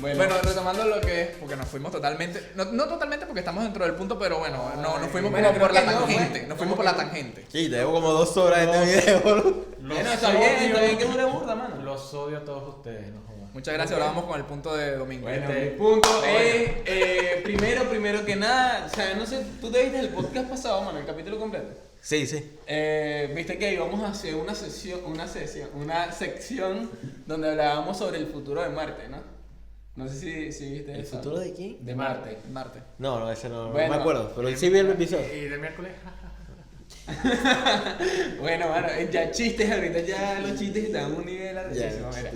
Bueno, retomando lo que es, porque nos fuimos totalmente, no totalmente porque estamos dentro del punto, pero bueno, nos fuimos bueno, como por la creo que no, tangente, pues. nos fuimos por la tangente. Sí, te debo como 2 horas en este video, boludo. Bueno, está bien que dure burda, mano. Los odio a todos ustedes, no jodan. Muchas gracias, ahora vamos con el punto de Domingo. Bueno, mi punto es, primero que nada, o sea, no sé, tú te viste el podcast pasado, mano, el capítulo completo. Sí. Viste que íbamos a hacer una sección donde hablábamos sobre el futuro de Marte, ¿no? No sé si viste ¿El eso. futuro de quién? De Marte. Marte. No, ese no Bueno, me acuerdo, pero sí vi el episodio. Y de miércoles, Bueno, mano, ya chistes ahorita, ya los chistes están a un nivel altísimo, mira.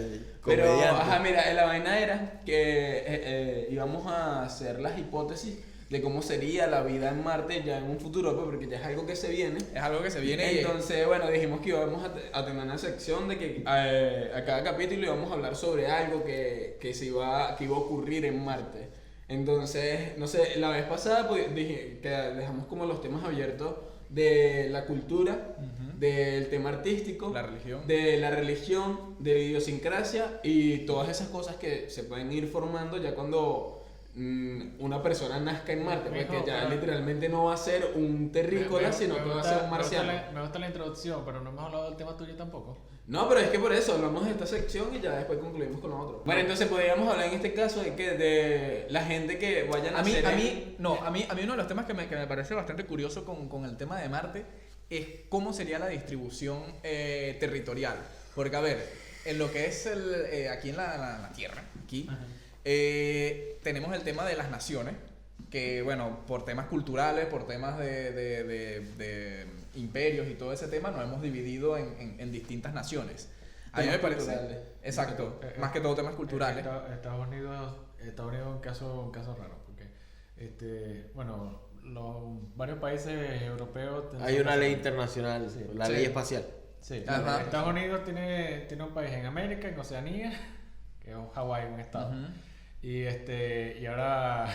Pero, Comediante. mira, la vaina era que íbamos a hacer las hipótesis de cómo sería la vida en Marte ya en un futuro, pues, porque ya es algo que se viene. Es algo que se viene Entonces, bueno, dijimos que íbamos a tener una sección de que a cada capítulo íbamos a hablar sobre algo que iba a ocurrir en Marte. Entonces, no sé, la vez pasada pues, dije que dejamos como los temas abiertos de la cultura, del tema artístico, de la religión, de la idiosincrasia y todas esas cosas que se pueden ir formando ya cuando una persona nazca en Marte, porque ya literalmente no va a ser un terrícola, sino que va a ser un marciano. Me gusta la introducción, pero no hemos hablado del tema tuyo tampoco. No, pero es que por eso hablamos de esta sección y ya después concluimos con lo otro. Bueno, entonces podríamos hablar en este caso de la gente que vayan a hacer... A mí uno de los temas que me parece bastante curioso con el tema de Marte es cómo sería la distribución territorial. Porque, a ver, en lo que es aquí en la Tierra, aquí, tenemos el tema de las naciones, que, bueno, por temas culturales, por temas de imperios y todo ese tema, nos hemos dividido en distintas naciones. A mí me parece... Exacto, más que todo temas culturales. Estados Unidos es un caso raro, porque, bueno, varios países europeos... Hay una ley internacional, la ley espacial. Sí, Ajá. Estados Unidos tiene un país en América, en Oceanía, que es Hawái, un estado. Y ahora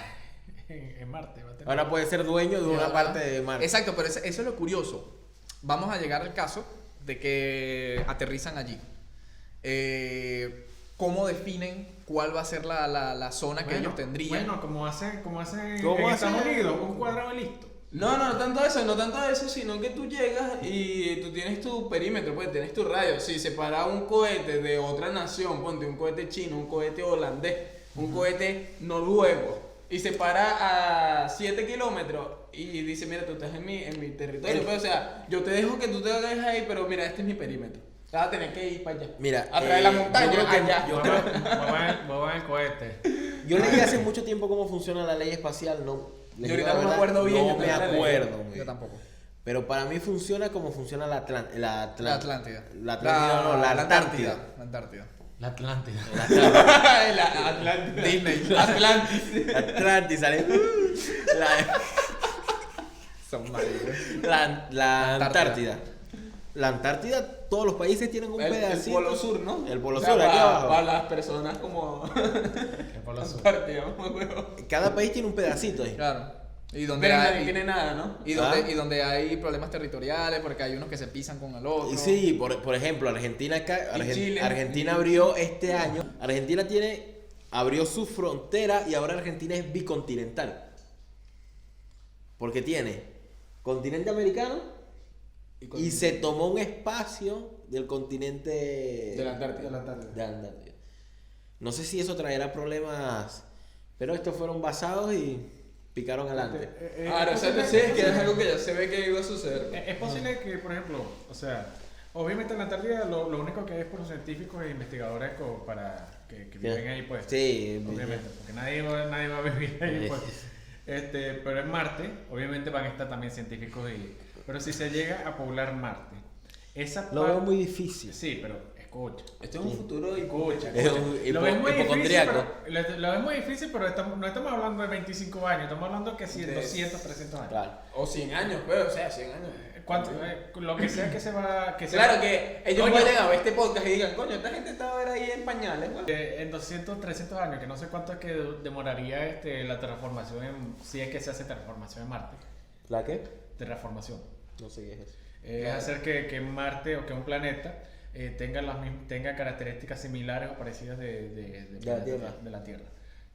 en Marte va a tener... Ahora puede ser dueño de una parte de Marte. Exacto, pero eso es lo curioso. Vamos a llegar al caso de que aterrizan allí. ¿Cómo definen cuál va a ser la zona que ellos tendrían? Bueno, como hacen en ¿Cómo Estados hacen? Unidos, un cuadrado y listo. No tanto eso, sino que tú llegas y tú tienes tu perímetro, pues tienes tu radio. Si separa un cohete de otra nación, ponte un cohete chino, un cohete holandés, un cohete noruego, y se para a 7 kilómetros y dice, mira, tú estás en mi territorio, pues, o sea, yo te dejo que tú te hagas ahí, pero mira, este es mi perímetro. Vas a tener que ir para allá. Mira, a través de la montaña, yo creo que- allá. Muevan el cohete. Yo leí hace mucho tiempo cómo funciona la ley espacial, Yo ahorita no me acuerdo bien, No yo me tenía la ley. acuerdo muy Yo bien. tampoco. Pero para mí funciona como funciona la Atlántida. La Antártida. La Antártida. La Atlántida. La Atlántida. Disney. Atlantis. Atlantis, ¿sale? Son maricos. La Antártida. La Antártida, todos los países tienen un El pedacito. polo sur, ¿no? El polo O sea, sur, aquí abajo. para las personas como El Polo Sur. Antártida, mamá huevo. Cada país tiene un pedacito ahí. Claro. Y donde Pero nadie hay, tiene nada, ¿no? y donde hay problemas territoriales, porque hay unos que se pisan con el otro. Y sí, por ejemplo, Argentina Y Chile. Argentina abrió este año. Argentina abrió su frontera y ahora Argentina es bicontinental. Porque tiene continente americano y se tomó un espacio del continente De la Antártida. de Antártida. No sé si eso traerá problemas, pero estos fueron basados y picaron adelante. Ahora, o sea, sí, es que es algo que ya se ve que iba a suceder. Es posible que, por ejemplo, o sea, obviamente en la Antártida lo único que hay es por científicos e investigadores para que viven ahí, pues. Sí, Obviamente, porque nadie va a vivir ahí, pues. Pero en Marte, obviamente van a estar también científicos pero si se llega a poblar Marte, esa lo veo muy difícil. Sí, pero escucha. Esto es un futuro y Escucha. Es un Lo ves muy difícil, hipocondriaco. lo ves muy difícil, pero no estamos hablando de 25 años, estamos hablando que si De 200, 300 años. Claro. O 100 años, pues, o sea, 100 años. ¿Cuánto? Lo que sea que se va... Claro que ellos Coño, vayan a ver este podcast y digan, coño, esta gente estaba ahí en pañales, ¿no? en 200, 300 años, que no sé cuánto es que demoraría la terraformación, si es que se hace terraformación en Marte. ¿La qué? Terraformación. No sé qué es eso. Es hacer que Marte o que un planeta tenga características similares o parecidas de la Tierra. de la Tierra.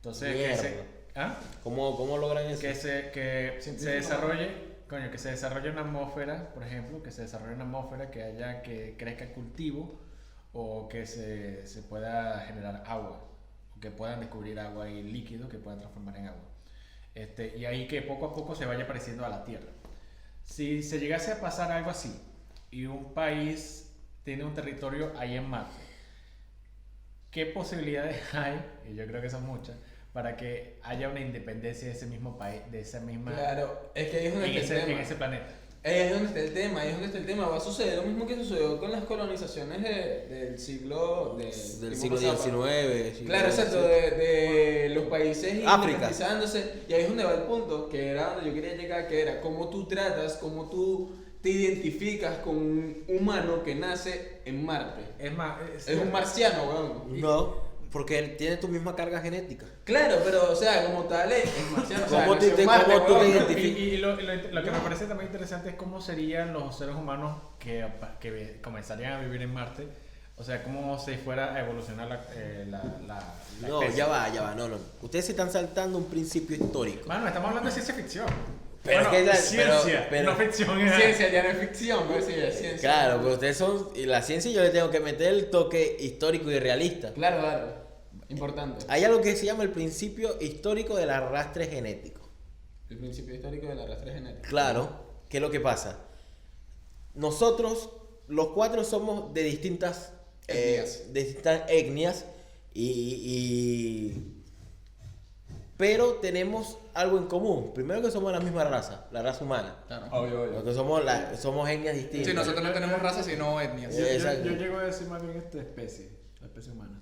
Entonces, Mierda. ¿ah? ¿Cómo logran eso? que se desarrolle, coño, que se desarrolle una atmósfera, por ejemplo, que se desarrolle una atmósfera que crezca cultivo o que se pueda generar agua, o que puedan descubrir agua y líquido que puedan transformar en agua. Y ahí que poco a poco se vaya pareciendo a la Tierra. Si se llegase a pasar algo así y un país tiene un territorio ahí en Marte, ¿qué posibilidades hay? Y yo creo que son muchas, para que haya una independencia de ese mismo país, de esa misma... Claro, es que ahí es donde está el en tema. ese planeta. Ahí es donde está el tema, ahí es donde está el tema. Va a suceder lo mismo que sucedió con las colonizaciones del siglo... Del siglo pasado. XIX. Claro, exacto, de los países África. independizándose. Y ahí es donde va el punto, que era donde yo quería llegar, que era cómo tú tratas, cómo tú te identificas con un humano que nace en Marte. Es más, Es un marciano, weón. No, porque él tiene tu misma carga genética. Claro, pero o sea, como tal es marciano. O sea, ¿Cómo nació te- en Marte, cómo tú te weón. identificas? Y lo que me parece también interesante es cómo serían los seres humanos que comenzarían a vivir en Marte. O sea, cómo se fuera a evolucionar la No, especie. ya va, no. Ustedes se están saltando un principio histórico. Mano, estamos hablando de ciencia ficción. Pero Bueno, es que ciencia, pero- no ficción. Ciencia ya no es ficción, ¿no? Sí, es ciencia. Claro, pero ustedes son. Y la ciencia yo le tengo que meter el toque histórico y realista. Claro, claro. Importante. Hay algo que se llama el principio histórico del arrastre genético. El principio histórico del arrastre genético. Claro, ¿qué es lo que pasa? Nosotros, los cuatro, somos de distintas etnias pero tenemos algo en común. Primero que somos la misma raza, la raza humana. Claro. Obvio, Porque somos etnias distintas. Sí, nosotros no tenemos raza sino etnias. Exacto. Yo llego a decir más bien esta especie, la especie humana.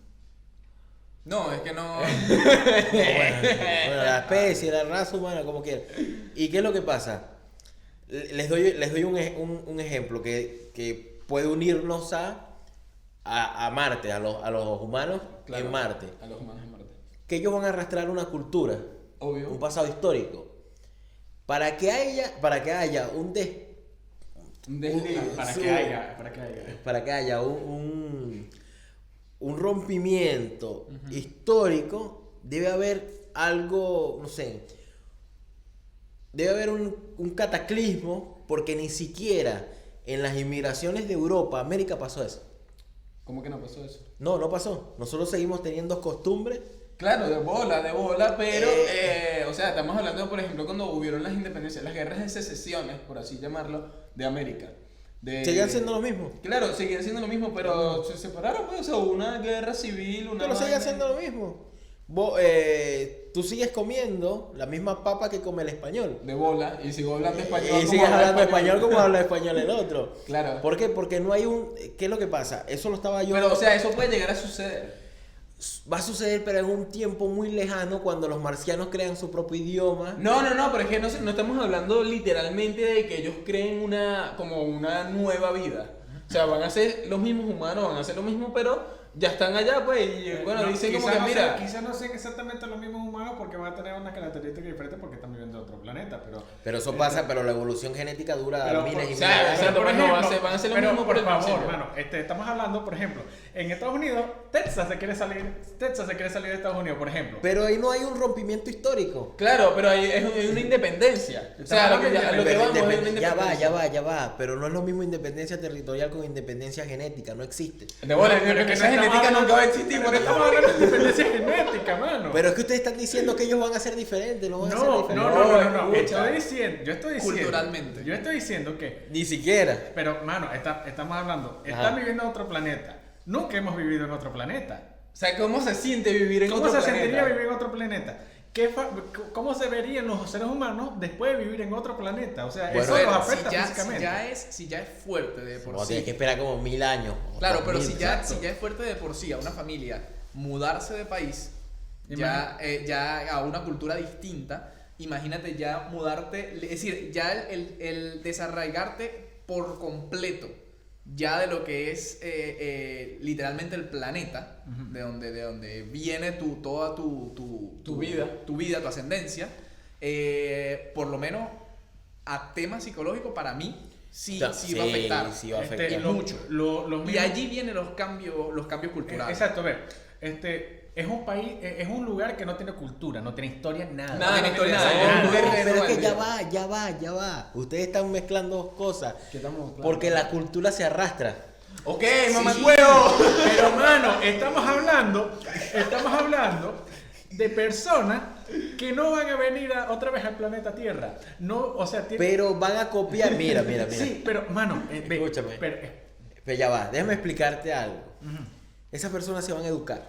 No, es que no. Bueno, la especie, la raza humana, como quieran. ¿Y qué es lo que pasa? Les doy un ejemplo que puede unirnos a Marte, a los humanos Claro, en Marte. A los humanos en Marte. Que ellos van a arrastrar una cultura, Obvio. un pasado histórico. Para que haya Un desliz. Para Sí. que haya. para que haya un rompimiento histórico, debe haber algo, no sé, debe haber un cataclismo, porque ni siquiera en las inmigraciones de Europa a América pasó eso. ¿Cómo que no pasó eso? No pasó. Nosotros seguimos teniendo costumbres. Claro, de bola, pero, o sea, estamos hablando, por ejemplo, cuando hubieron las independencias, las guerras de secesiones, por así llamarlo, de América. Seguían siendo lo mismo. Claro, seguían siendo lo mismo, pero se separaron, pues, o sea, hubo una guerra civil, una Pero sigue vaina. siendo lo mismo. Tú sigues comiendo la misma papa que come el español. De bola, y sigo hablando español. Y como sigues habla hablando español como habla español el otro. Claro. ¿Por qué? Porque no hay un... ¿Qué es lo que pasa? Eso lo estaba yo... Pero, o sea, eso puede llegar a suceder. Va a suceder, pero en un tiempo muy lejano, cuando los marcianos crean su propio idioma. No, pero es que no estamos hablando literalmente de que ellos creen como una nueva vida. O sea, van a ser los mismos humanos, van a hacer lo mismo, pero ya están allá, pues, y bueno, dicen como que, mira... Quizás no sean exactamente los mismos humanos porque van a tener una característica diferente porque están viviendo en otro planeta, pero... Pero eso pasa, pero la evolución genética dura Pero miles y o sea, miles de años. exacto, por pues no, ejemplo, van a ser lo pero mismo por por el favor, principio. hermano, estamos hablando, por ejemplo, en Estados Unidos, Texas se quiere salir de Estados Unidos, por ejemplo. Pero ahí no hay un rompimiento histórico. Claro, pero ahí es una independencia. O sea, lo que vamos es una independencia. Ya va. Pero no es lo mismo independencia territorial con independencia genética. No existe. De bola, Pero es que esa no genética estamos nunca va a hablando- existir, pero por eso estamos hablando de independencia genética, mano. Pero es que ustedes están diciendo que ellos van a ser diferentes. No van a ser No, diferentes. no. escucha. Yo estoy diciendo. Culturalmente. Yo estoy diciendo que. Ni siquiera. Pero, mano, estamos hablando. Ajá. Están viviendo en otro planeta. Nunca hemos vivido en otro planeta. O sea, ¿cómo se siente vivir en ¿Cómo otro se planeta? sentiría vivir en otro planeta? ¿Cómo se verían los seres humanos después de vivir en otro planeta? O sea, Bueno, eso pero los afecta si físicamente. ya es fuerte de por No, sí. tienes que esperar como 1000 años. o Claro, pero 2000. si ya es fuerte de por sí a una familia mudarse de país, ya a una cultura distinta, imagínate ya mudarte, es decir, ya el desarraigarte por completo ya de lo que es literalmente el planeta, de donde viene toda tu vida. tu ascendencia, por lo menos a temas psicológicos para mí sí va a afectar. Sí va a afectar. mucho. Los Y mismos- allí vienen los cambios culturales. Exacto, a ver, es un país, es un lugar que no tiene cultura, no tiene historia, nada. No tiene historia, nada, nada. es un terreno Pero es que baldío. ya va. Ustedes están mezclando dos cosas. ¿Qué estamos hablando? Porque la cultura se arrastra. Ok, mamacuevo. Pero mano, estamos hablando de personas que no van a venir otra vez al planeta Tierra. No, o sea, Pero van a copiar. Mira. Sí, pero mano, ve, Escúchame. pero, Pero ya va, déjame explicarte algo. Esas personas se van a educar.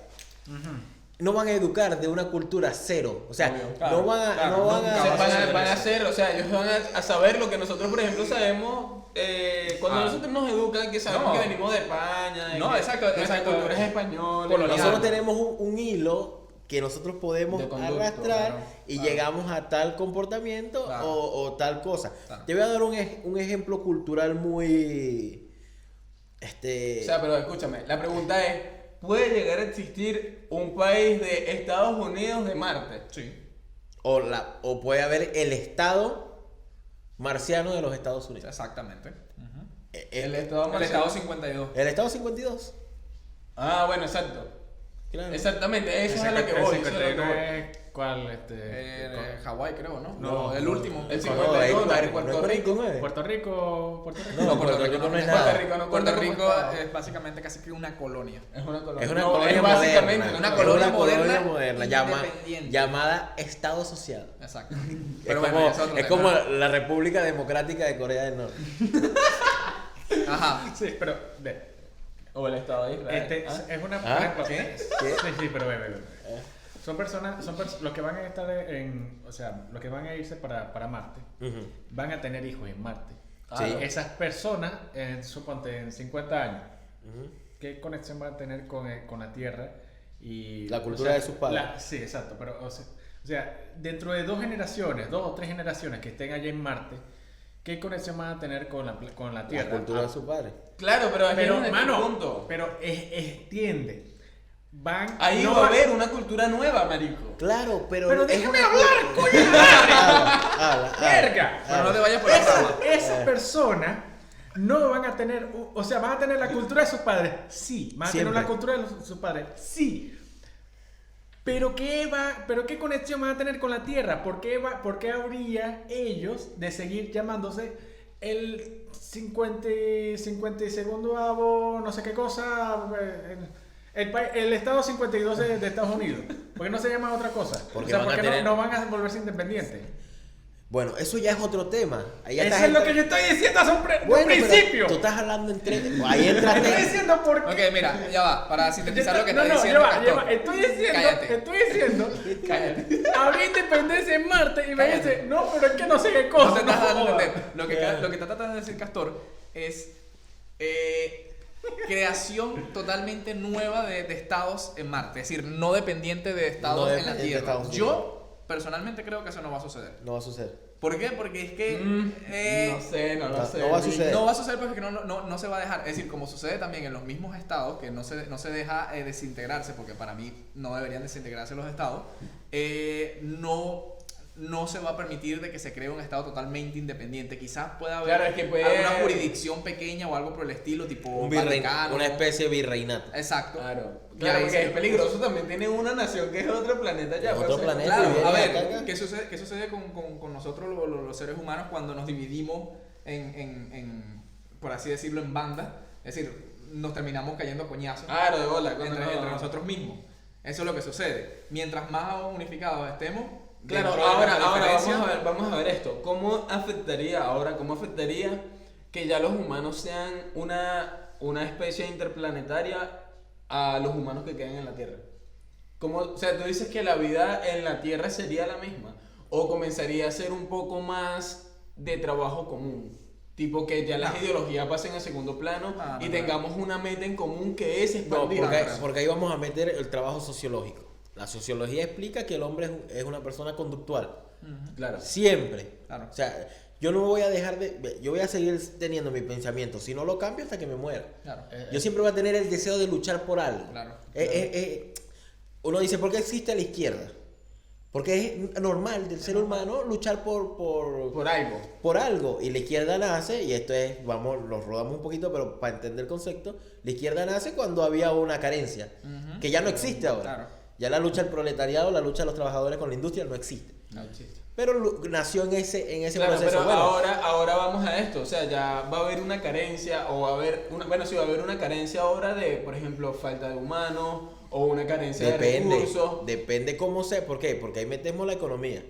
No van a educar de una cultura cero. O sea, Obvio, claro, no van a. claro, no van nunca a, Van a hacer, o sea, ellos van a saber lo que nosotros, por ejemplo, sabemos cuando nosotros nos educan, que sabemos No. que venimos de España. de No, que exacto, Nuestra exacto. cultura es española. Colonial. Nosotros tenemos un hilo que nosotros podemos De conducto, arrastrar claro, y claro. llegamos a tal comportamiento Claro. o tal cosa. Claro. Te voy a dar un ejemplo cultural muy. O sea, pero escúchame, la pregunta es, ¿puede llegar a existir un país de Estados Unidos de Marte? Sí. o puede haber el estado marciano de los Estados Unidos. Exactamente. El Estado El marciano. Estado 52. El estado 52. Ah, bueno, exacto. Claro. Exactamente, eso es a lo que voy. Eso es a lo que voy. ¿Cuál? Hawái, creo, ¿no? No, el último. el No, 52, ahí no, no en es Puerto Rico. 49. Puerto Rico. No, Puerto Rico no es nada. Puerto Rico no cuenta Puerto como Rico estado. es básicamente casi que una colonia. Es una colonia. Es una No, colonia es básicamente moderna. una Es colonia una colonia moderna moderna independiente. llamada Estado Asociado. Exacto. Es Pero como, bueno, es otro es tema. como la República Democrática de Corea del Norte. Ajá. Sí, pero ve, O el Estado de Israel. es una. ¿Ah? por ejemplo, ¿Qué? Sí, pero ve. Son personas, los que van a estar o sea, los que van a irse para Marte, Ujú. van a tener hijos en Marte. Sí. Esas personas, suponte en 50 años, Ujú. ¿qué conexión van a tener con la Tierra? Y, La cultura de sus padres. Sí, exacto. Pero, o sea, dentro de 2 o 3 generaciones que estén allá en Marte, ¿qué conexión van a tener con la Tierra? La cultura de sus padres. Claro, pero aquí Pero, es un mano, punto. pero extiende. Ahí no va a haber una cultura nueva, marico. Claro, pero. Pero es déjame una- hablar, coño. Habla. ¡Verga! Pero no te vayas por la rama. Esas personas no van a tener, o sea, van a tener la cultura de sus padres, sí. Van a Siempre. tener la cultura de sus padres, sí. Pero ¿qué conexión van a tener con la Tierra? ¿Por qué habría ellos de seguir llamándose el 50 y segundo avo, no sé qué cosa, el Estado 52 de Estados Unidos? ¿Por qué no se llama otra cosa? Porque o sea, van a ¿por qué tener- no van a volverse independientes? Bueno, eso ya es otro tema. Ahí ya Eso estás es lo entra- que yo estoy diciendo hace un Bueno, pero principio. tú estás hablando entre. Ahí Estoy entraste. diciendo por qué. Ok, mira, ya va. Para sintetizar lo que No, está no, diciendo. ya Castor. va. Estoy Cállate. diciendo, Cállate. habría independencia en Marte y me Cállate. dice, no, pero es que no sé qué No cosa. te estás dando a jodas. entender. Lo que está tratando de decir Castor es creación totalmente nueva de estados en Marte. Es decir, no dependiente de estados No en la dependiente de Tierra. Estados Unidos. Yo, personalmente, creo que eso no va a suceder. No va a suceder. ¿Por qué? Porque es que No sé, no lo no sé. va a suceder. no va a suceder porque no se va a dejar. Es decir, como sucede también en los mismos estados, que no se deja desintegrarse, porque para mí no deberían desintegrarse los estados, no se va a permitir de que se cree un estado totalmente independiente. Quizás pueda haber Claro, es que puede- alguna jurisdicción pequeña o algo por el estilo, tipo Vaticano. Una especie de virreinato. Exacto. Claro, Y claro, ahí porque se- es peligroso también. Tiene una nación que es otro planeta ya. Otro pues, planeta. Claro, viene a acá. ver, ¿qué sucede con nosotros los seres humanos cuando nos dividimos por así decirlo, en bandas? Es decir, nos terminamos cayendo a coñazos Claro, de bola. entre nosotros mismos. Eso es lo que sucede. Mientras más unificados estemos, Claro, dentro de ahora nuestra diferencia, vamos a ver esto. ¿Cómo afectaría que ya los humanos sean una especie interplanetaria a los humanos que quedan en la Tierra? O sea, tú dices que la vida en la Tierra sería la misma, o comenzaría a ser un poco más de trabajo común. Tipo que ya las ideologías pasen a segundo plano y tengamos una meta en común que es No, expandir. porque ahí vamos a meter el trabajo sociológico. La sociología explica que el hombre es una persona conductual. Claro. Siempre. Claro. O sea, yo no voy a dejar de. Yo voy a seguir teniendo mi pensamiento. Si no lo cambio hasta que me muera. claro, Yo siempre voy a tener el deseo de luchar por algo. Claro, Uno dice, ¿por qué existe la izquierda? Porque es normal del ser humano luchar Por algo. por algo. Y la izquierda nace, y esto es, lo rodamos un poquito, pero para entender el concepto, la izquierda nace cuando había una carencia, que ya no existe ahora. Claro. Ya la lucha del proletariado, la lucha de los trabajadores con la industria no existe. No existe. Pero nació en ese Claro, proceso. pero Bueno, ahora vamos a esto, o sea, ya va a haber una carencia o va a haber sí va a haber una carencia ahora de, por ejemplo, falta de humanos o una carencia de recursos. depende cómo sea. ¿Por qué? Porque ahí metemos la economía.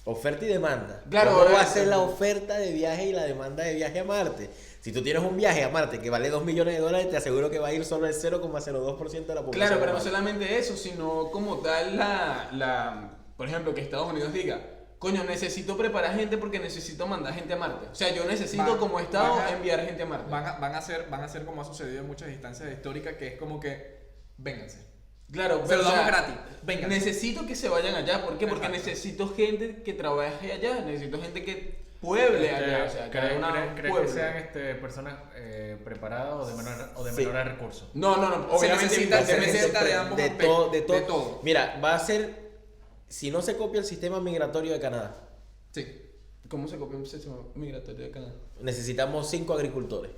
Oferta y demanda. Claro, ¿Cómo va a ahora- ser la oferta de viaje y la demanda de viaje a Marte? Si tú tienes un viaje a Marte que vale $2 millones, te aseguro que va a ir solo el 0,02% de la población. Claro, pero no global. solamente eso, sino como tal por ejemplo, que Estados Unidos diga, coño, necesito preparar gente porque necesito mandar gente a Marte. O sea, yo necesito como Estado enviar gente a Marte. Van a ser como ha sucedido en muchas instancias históricas, que es como que, vénganse. Claro, Se lo o sea, damos gratis. Venga. necesito que se vayan allá. ¿Por qué? Porque Exacto. necesito gente que trabaje allá, necesito gente que pueble allá. O sea, que haga una ¿Crees pueblo. que sean personas preparadas o de Sí. menores recursos? No, obviamente necesita- se evidentemente- necesita de ambos de aspectos, todo. de todo. Mira, va a ser, si no se copia el sistema migratorio de Canadá, Sí. ¿Cómo se copia un sistema migratorio de Canadá? necesitamos 5 agricultores.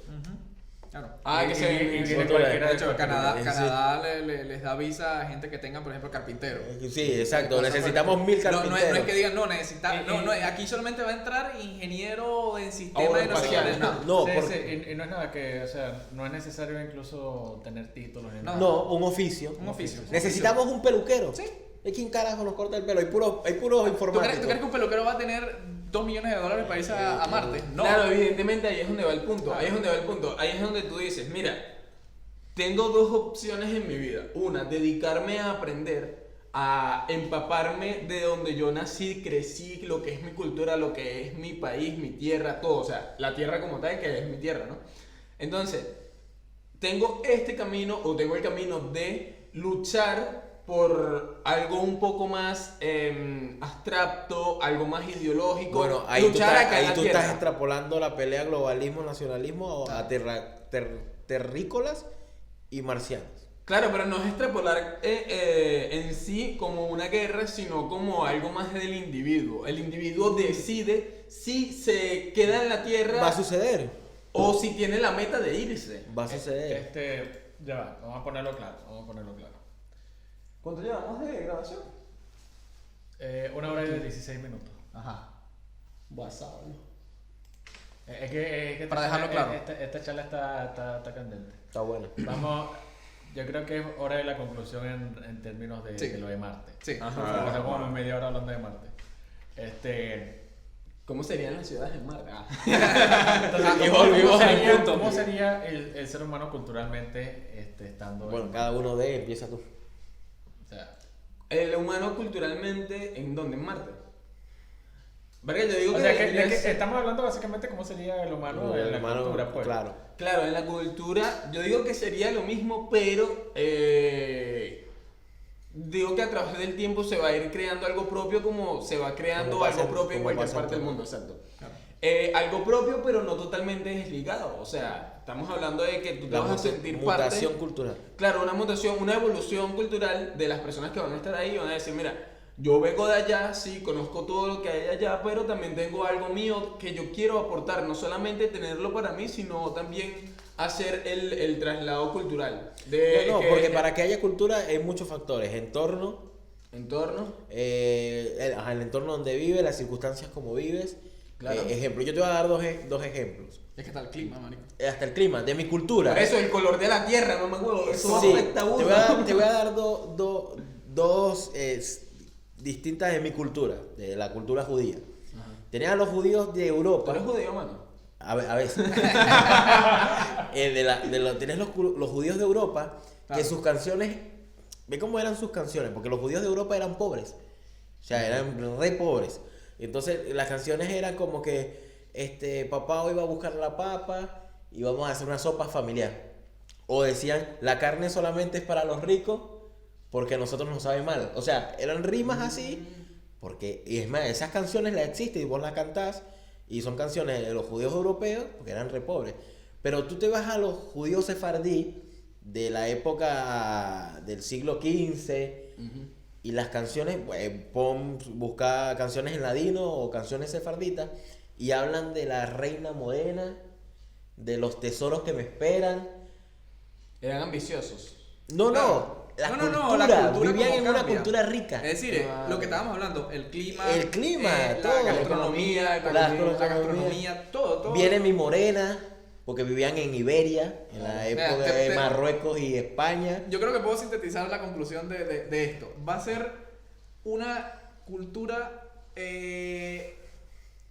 Claro. Ah, que se y viene Otro cualquiera De de hecho, cualquier Canadá, lugar. Canadá les da visa a gente que tengan, por ejemplo, carpinteros. Sí, exacto. Cosas Necesitamos por- 1000 No, carpinteros. no es que digan, no, necesitamos. Y- No, aquí solamente va a entrar ingeniero en sistemas Ahora de no sé espaciales, qué. No. No, Sí, porque- sí, y no es nada que, o sea, no es necesario incluso tener títulos ni No. nada. No, un oficio. Un oficio. Necesitamos un peluquero. Sí. ¿De quién carajo nos corta el pelo? Hay puros ¿Tú informáticos. crees que un peluquero va a tener $2 millones para irse a Marte? No. Claro, evidentemente ahí es donde va el punto. Ahí es donde va el punto. Ahí es donde tú dices, mira, tengo dos opciones en mi vida. Una, dedicarme a aprender, a empaparme de donde yo nací, crecí, lo que es mi cultura, lo que es mi país, mi tierra, todo. O sea, la tierra como tal, que es mi tierra, ¿no? Entonces, tengo este camino o tengo el camino de luchar por algo un poco más abstracto, algo más ideológico. Bueno, ahí luchar acá en la tú tierra. estás extrapolando la pelea globalismo-nacionalismo a terrícolas y marcianos. Claro, pero no es extrapolar en sí como una guerra, sino como algo más del individuo. El individuo decide si se queda en la tierra Va a suceder. o si tiene la meta de irse. Va a suceder. Ya va, vamos a ponerlo claro, ¿Cuánto llevamos de grabación? 1 hora y 16 minutos. Ajá. WhatsApp, ¿no? Es que Para dejarlo claro. Esta charla está candente. Está bueno. Vamos, yo creo que es hora de la conclusión en términos de, Sí. de lo de Marte. Sí. Ajá. Pasamos como media hora hablando de Marte. ¿Cómo serían las ciudades en Marte? Y volvimos al punto. ¿Cómo sería el ser humano culturalmente estando Bueno, en cada uno de empieza tú. O sea, El humano culturalmente, ¿en dónde? En Marte. Verga, yo digo o sea, debería que ser- estamos hablando básicamente cómo sería el humano en la Hermano, cultura, pues. Claro. Claro, en la cultura, yo digo que sería lo mismo, pero digo que a través del tiempo se va a ir creando algo propio, como se va creando Como pasa algo propio en como cualquier pasa en parte del todo. mundo, exacto. Claro. Algo propio, pero no totalmente desligado. O sea, estamos hablando de que tú te La vas a sentir mutación parte. cultural. Claro, una mutación, una evolución cultural de las personas que van a estar ahí. Van a decir, mira, yo vengo de allá, sí, conozco todo lo que hay allá, pero también tengo algo mío que yo quiero aportar. No solamente tenerlo para mí, sino también hacer el traslado cultural. No, que- porque para que haya cultura hay muchos factores. Entorno, Entorno. el entorno donde vives, las circunstancias como vives. Claro. Ejemplo, yo te voy a dar dos ejemplos. Es que está el clima, marico. Hasta el clima, de mi cultura. Por eso, el color de la tierra, no me acuerdo. Eso Sí, afecta a uno. te voy a dar dos distintas de mi cultura, de la cultura judía. Tenían a los judíos de ¿Tú Europa. eres judío, mano? A veces. Tenés los judíos de Europa, Claro. que sus canciones. Ve cómo eran sus canciones, porque los judíos de Europa eran pobres. O sea, eran re pobres. Entonces, las canciones eran como que papá hoy va a buscar la papa y vamos a hacer una sopa familiar. O decían, la carne solamente es para los ricos porque a nosotros nos sabe mal. O sea, eran rimas así, porque, y es más, esas canciones las existen y vos las cantás, y son canciones de los judíos europeos, porque eran re pobres. Pero tú te vas a los judíos sefardí de la época del siglo XV, y las canciones, busca canciones en ladino o canciones sefarditas, y hablan de la reina morena, de los tesoros que me esperan. Eran ambiciosos. No, Claro. la No, cultura, la cultura vivían como en una cambia. cultura rica. Es decir, Ah, lo que estábamos hablando, el clima, todo. la gastronomía, La gastronomía, todo. Viene mi morena, porque vivían en Iberia, en la época de Marruecos y España. Yo creo que puedo sintetizar la conclusión de esto. Va a ser una cultura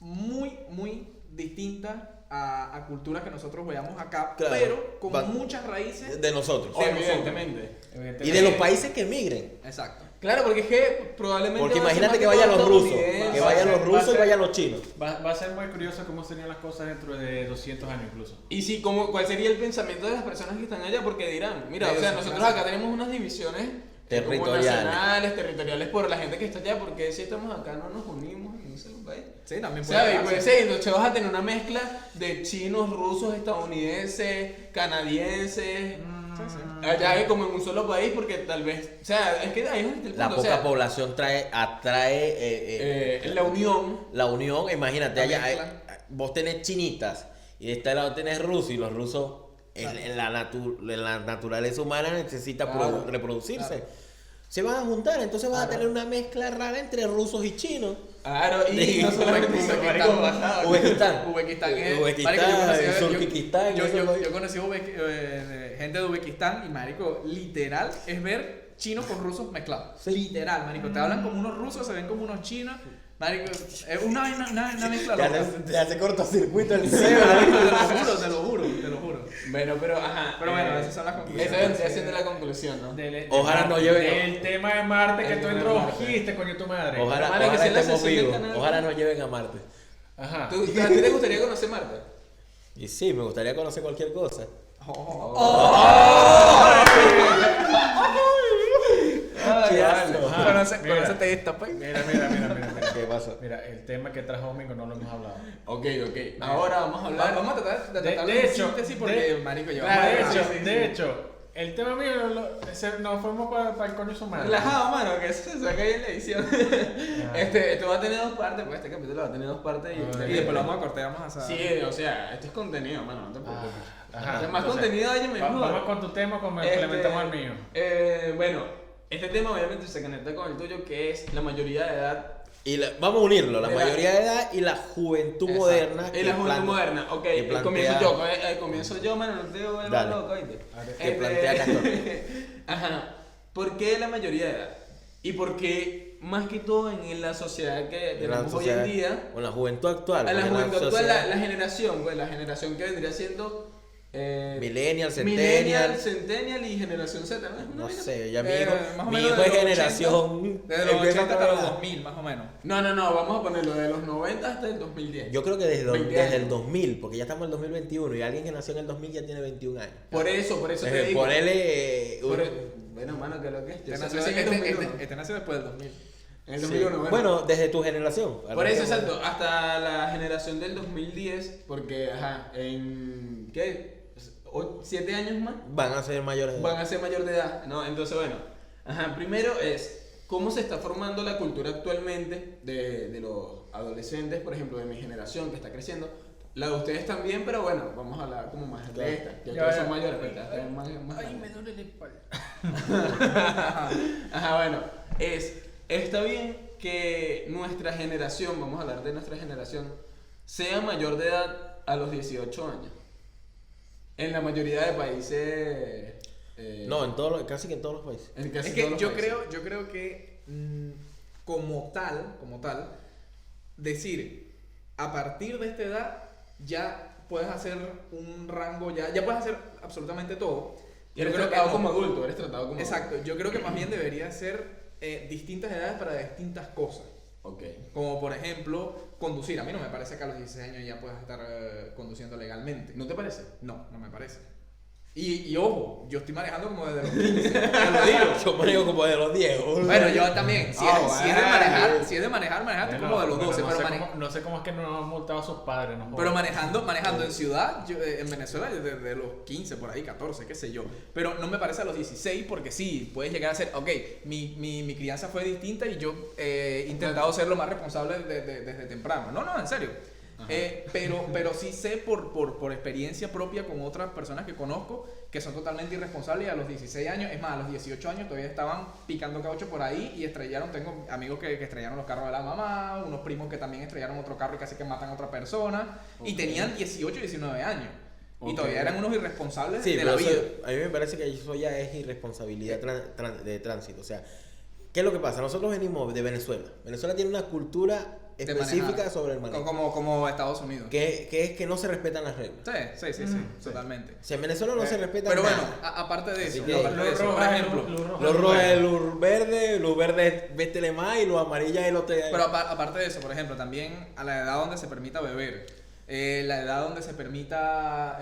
muy distinta a culturas que nosotros veamos acá, Claro. pero con muchas raíces. De nosotros. Evidentemente. Y de los países que emigren. Exacto. Claro, porque es que probablemente. Porque va a ser imagínate más que vayan todo los rusos, estadounidense. que vayan los va a rusos y ser- vayan los chinos. Va a ser muy curioso cómo serían las cosas dentro de 200 años incluso. Y sí, ¿cuál sería el pensamiento de las personas que están allá? Porque dirán, mira, o sea, nosotros acá tenemos unas divisiones como Territoriales. nacionales, territoriales por la gente que está allá, porque si estamos acá no nos unimos en ese país. Sí, también puede ¿Sabes? darse. Pues sí, entonces vas a tener una mezcla de chinos, rusos, estadounidenses, canadienses. Allá es como en un solo país, porque tal vez, o sea, es que ahí es donde está el La punto, o poca sea, población atrae la unión. la unión. Imagínate, La allá mezcla. vos tenés chinitas y de este lado tenés rusos y los rusos en la naturaleza humana necesita Claro, reproducirse. Se van a juntar, entonces vas a tener una mezcla rara entre rusos y chinos. Claro, y Sí. no solamente eso, marico, basado. Uzbekistán. Uzbekistán es. Uzbekistán, Marico, yo conocí- Uzbekistán, yo- eso yo- no- yo conocí gente de Uzbekistán y, marico, literal es ver chinos con rusos mezclados. Literal, marico. Te hablan como unos rusos, se ven como unos chinos. Marico, es una mezcla loca. Te hace cortocircuito el Sí, cerebro. marico, te lo juro. Bueno, pero ajá. Pero bueno, esas son las conclusiones. Esa vendría siendo la conclusión, ¿no? Ojalá no lleven- El tema de Marte que El tú tema de Marte. introdujiste, coño, tu madre. Ojalá, Hermano, que ojalá sea la estemos sesión del vivos. canal. Ojalá nos lleven a Marte. Ajá. ¿A ti te gustaría conocer Marte? Y sí, me gustaría conocer cualquier cosa. Ay, asco. vale. Conócete esta, pues. Mira. ¿Qué pasó? Mira, el tema que trajo Domingo no lo hemos hablado. Ok. Ahora vamos a hablar. Vamos a tratar de tratarlo de en hecho, síntesis porque, de- marico, yo De hecho, el tema mío nos fuimos para el coño su madre. Relajado, mano, que eso se saca ahí en la edición. Ah. Esto va a tener dos partes, pues este capítulo va a tener dos partes. y después lo vamos a cortar y vamos a saber. Sí, o sea, esto es contenido, mano, no te preocupes. Ajá. Entre más Entonces, contenido haya mejor. Vamos con tu tema, complementamos el mío. Bueno, este tema obviamente se conecta con el tuyo, que es la mayoría de edad. Y vamos a unirlo, la De la- mayoría de edad y la juventud Exacto. moderna. Y que la juventud plantea- moderna. Ok, que plantea- comienzo yo, mano, no te digo el Dale. loco, ¿oíste? Que plantea Castor. Ajá. ¿Por qué la mayoría de edad? Y por qué, más que todo en la sociedad que de la tenemos hoy sociedad- en día, con la juventud actual. a la porque juventud actual, sociedad- la generación, güey, la generación que vendría siendo Millennial, Millennial, Centennial. Centennial y generación Z, ¿no? No sé, ya mi Eh, hijo, más o mi menos hijo de es los generación. Desde los empieza 80 a hasta los trabajar. 2000, más o menos. No, vamos a ponerlo de los 90 hasta el 2010. Yo creo que desde 20 años. el 2000, porque ya estamos en el 2021 y alguien que nació en el 2000 ya tiene 21 años. Por eso te digo. Ponele. Bueno, mano, que lo que es. Yo Este nací nació, en el 2001. este nació después del 2000. En el Sí. 2001, Bueno, desde tu generación. Por eso, exacto, hasta la generación del 2010, porque, ajá, en, ¿qué? 7 años más Van a ser mayores de edad. van a ser mayor de edad, ¿no? Entonces, bueno, ajá, primero es cómo se está formando la cultura actualmente de los adolescentes, por ejemplo, de mi generación que está creciendo. La de ustedes también, pero bueno, vamos a hablar como más de esta. Ya Ya, ustedes ya. son mayores, pero ustedes están más grandes. duele la espalda. Ajá, bueno, está bien que nuestra generación, vamos a hablar de nuestra generación, sea mayor de edad a los 18 años. En la mayoría de países. No, casi que en todos los países. en casi Es que todos los yo países. creo que como tal, decir, a partir de esta edad ya puedes hacer un rango, ya puedes hacer absolutamente todo. Y eres Yo creo que tratado no. como adulto, eres tratado como Exacto, yo creo que más bien debería ser distintas edades para distintas cosas. Ok. Como por ejemplo, conducir. A mí no me parece que a los 16 años ya puedas estar conduciendo legalmente. ¿No te parece? No me parece. Y ojo, yo estoy manejando como desde los 15. Te lo digo. Yo manejo como de los 10. boludo. Bueno, yo también. Si es de manejar, Bueno, como de los 12. no Pero, sé no sé cómo es que no han multado a sus padres. No pero jodas. manejando en ciudad, en Venezuela, desde los 15, por ahí, 14, qué sé yo. Pero no me parece a los 16 porque sí, puedes llegar a ser, ok, mi crianza fue distinta y yo he intentado ser lo más responsable desde temprano. No, en serio. Pero sí sé por experiencia propia con otras personas que conozco que son totalmente irresponsables y a los 16 años, es más, a los 18 años todavía estaban picando caucho por ahí y estrellaron, tengo amigos que estrellaron los carros de la mamá, unos primos que también estrellaron otro carro y casi que matan a otra persona y tenían 18 y 19 años. Y todavía eran unos irresponsables Sí, de la vida. a mí me parece que eso ya es irresponsabilidad de tránsito. O sea, ¿qué es lo que pasa? Nosotros venimos de Venezuela. Venezuela tiene una cultura específica manejar. sobre el manejo. Como Estados Unidos. Que es que no se respetan las reglas. Sí, totalmente. O sea, en Venezuela no se respeta Pero nada. bueno, aparte de Así eso, que- por ejemplo. Luz verde, vétele más y luz amarilla y lo te... Pero aparte de eso, por ejemplo, también a la edad donde se permita beber, la edad donde se permita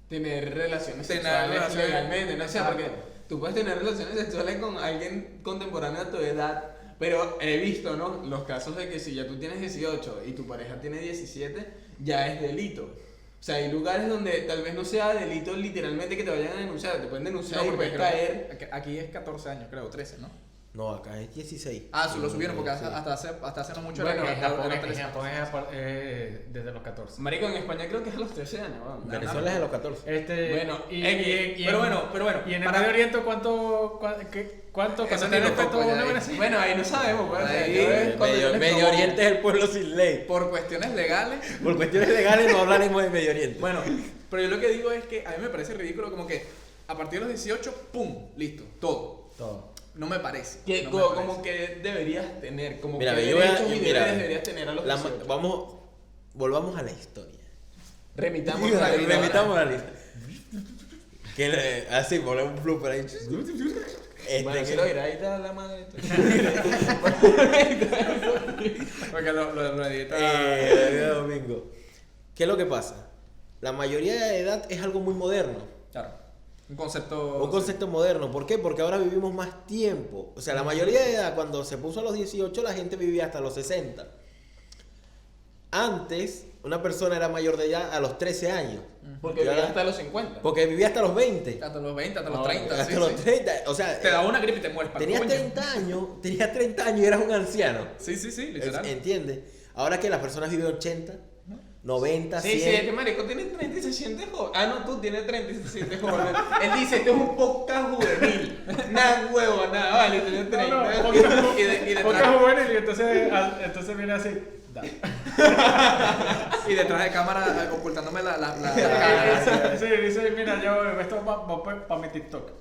Tener relaciones Tener sexuales relaciones- legalmente, ¿no? O sea, Exacto. porque tú puedes tener relaciones sexuales con alguien contemporáneo a tu edad, pero he visto, ¿no? Los casos de que si ya tú tienes 18 y tu pareja tiene 17, ya es delito. O sea, hay lugares donde tal vez no sea delito literalmente que te vayan a denunciar, te pueden denunciar No, y porque puedes creo caer. que aquí es 14 años, creo, 13, ¿no? No, acá es 16. Lo subieron porque Sí. hasta hace no mucho Bueno, era En era Japón, 13. desde los 14. Marico, en España creo que es a los 13 años, weón. Venezuela es de los 14. Bueno, pero bueno, ¿Y en el para- Medio Oriente cuánto Eso cuando ni tiene lo efecto toco ya una ahí. Venezuela? Bueno, ahí no sabemos, pues. o sea, Ahí, yo es cuando yo les Medio provoco. Oriente es el pueblo sin ley. por cuestiones legales. Por cuestiones legales no hablaremos de Medio Oriente. Bueno, pero yo lo que digo es que a mí me parece ridículo como que a partir de los 18, ¡pum! Listo, todo. Todo. No me parece. Que no me parece. como que deberías tener, como Mira, que yo voy a- derechos y mira, deberes deberías tener a los 18. Volvamos a la historia. Remitamos Remitamos a la lista. Así, ponemos un blooper ahí. Bueno, si lo dirá, ahí está la madre. Porque lo edita. Domingo. ¿Qué es lo que pasa? La mayoría de edad es algo muy moderno. Claro. Un concepto. Un concepto moderno. ¿Por qué? Porque ahora vivimos más tiempo. O sea, la mayoría de edad, cuando se puso a los 18, la gente vivía hasta los 60. Antes, una persona era mayor de edad a los 13 años. Porque Y ahora- vivía hasta los 50. Porque vivía hasta los 20. Hasta los 20, hasta los No, 30. Hasta sí, los sí. 30. O sea, Te daba una gripe y te mueres. tenías coño. 30 años y eras un anciano. Sí, literal. ¿Entiendes? Ahora que las personas viven 80, 90, Sí, 100. este marico tiene 30 y se siente joven. Ah, no, tú tienes 30 y se siente joven. Él dice, esto es un podcast juvenil. Nada huevo, nada, vale, tienes 30. Y Pocas detrás, jóvenes y entonces viene así. Da. y detrás de cámara ocultándome la cara. Sí, dice, mira, yo esto va para mi TikTok.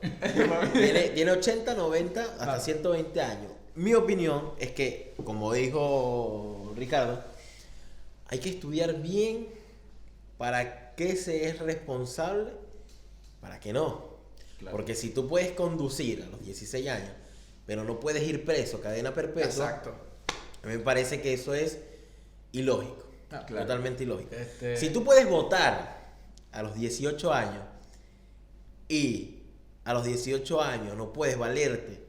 Tiene 80, 90, hasta Claro. 120 años. Mi opinión es que, como dijo Ricardo, hay que estudiar bien para qué se es responsable, para qué no. Claro. Porque si tú puedes conducir a los 16 años, pero no puedes ir preso, cadena perpetua, Exacto. a mí me parece que eso es ilógico. Ah, claro. Totalmente ilógico. Este- Si tú puedes votar a los 18 años y a los 18 años no puedes valerte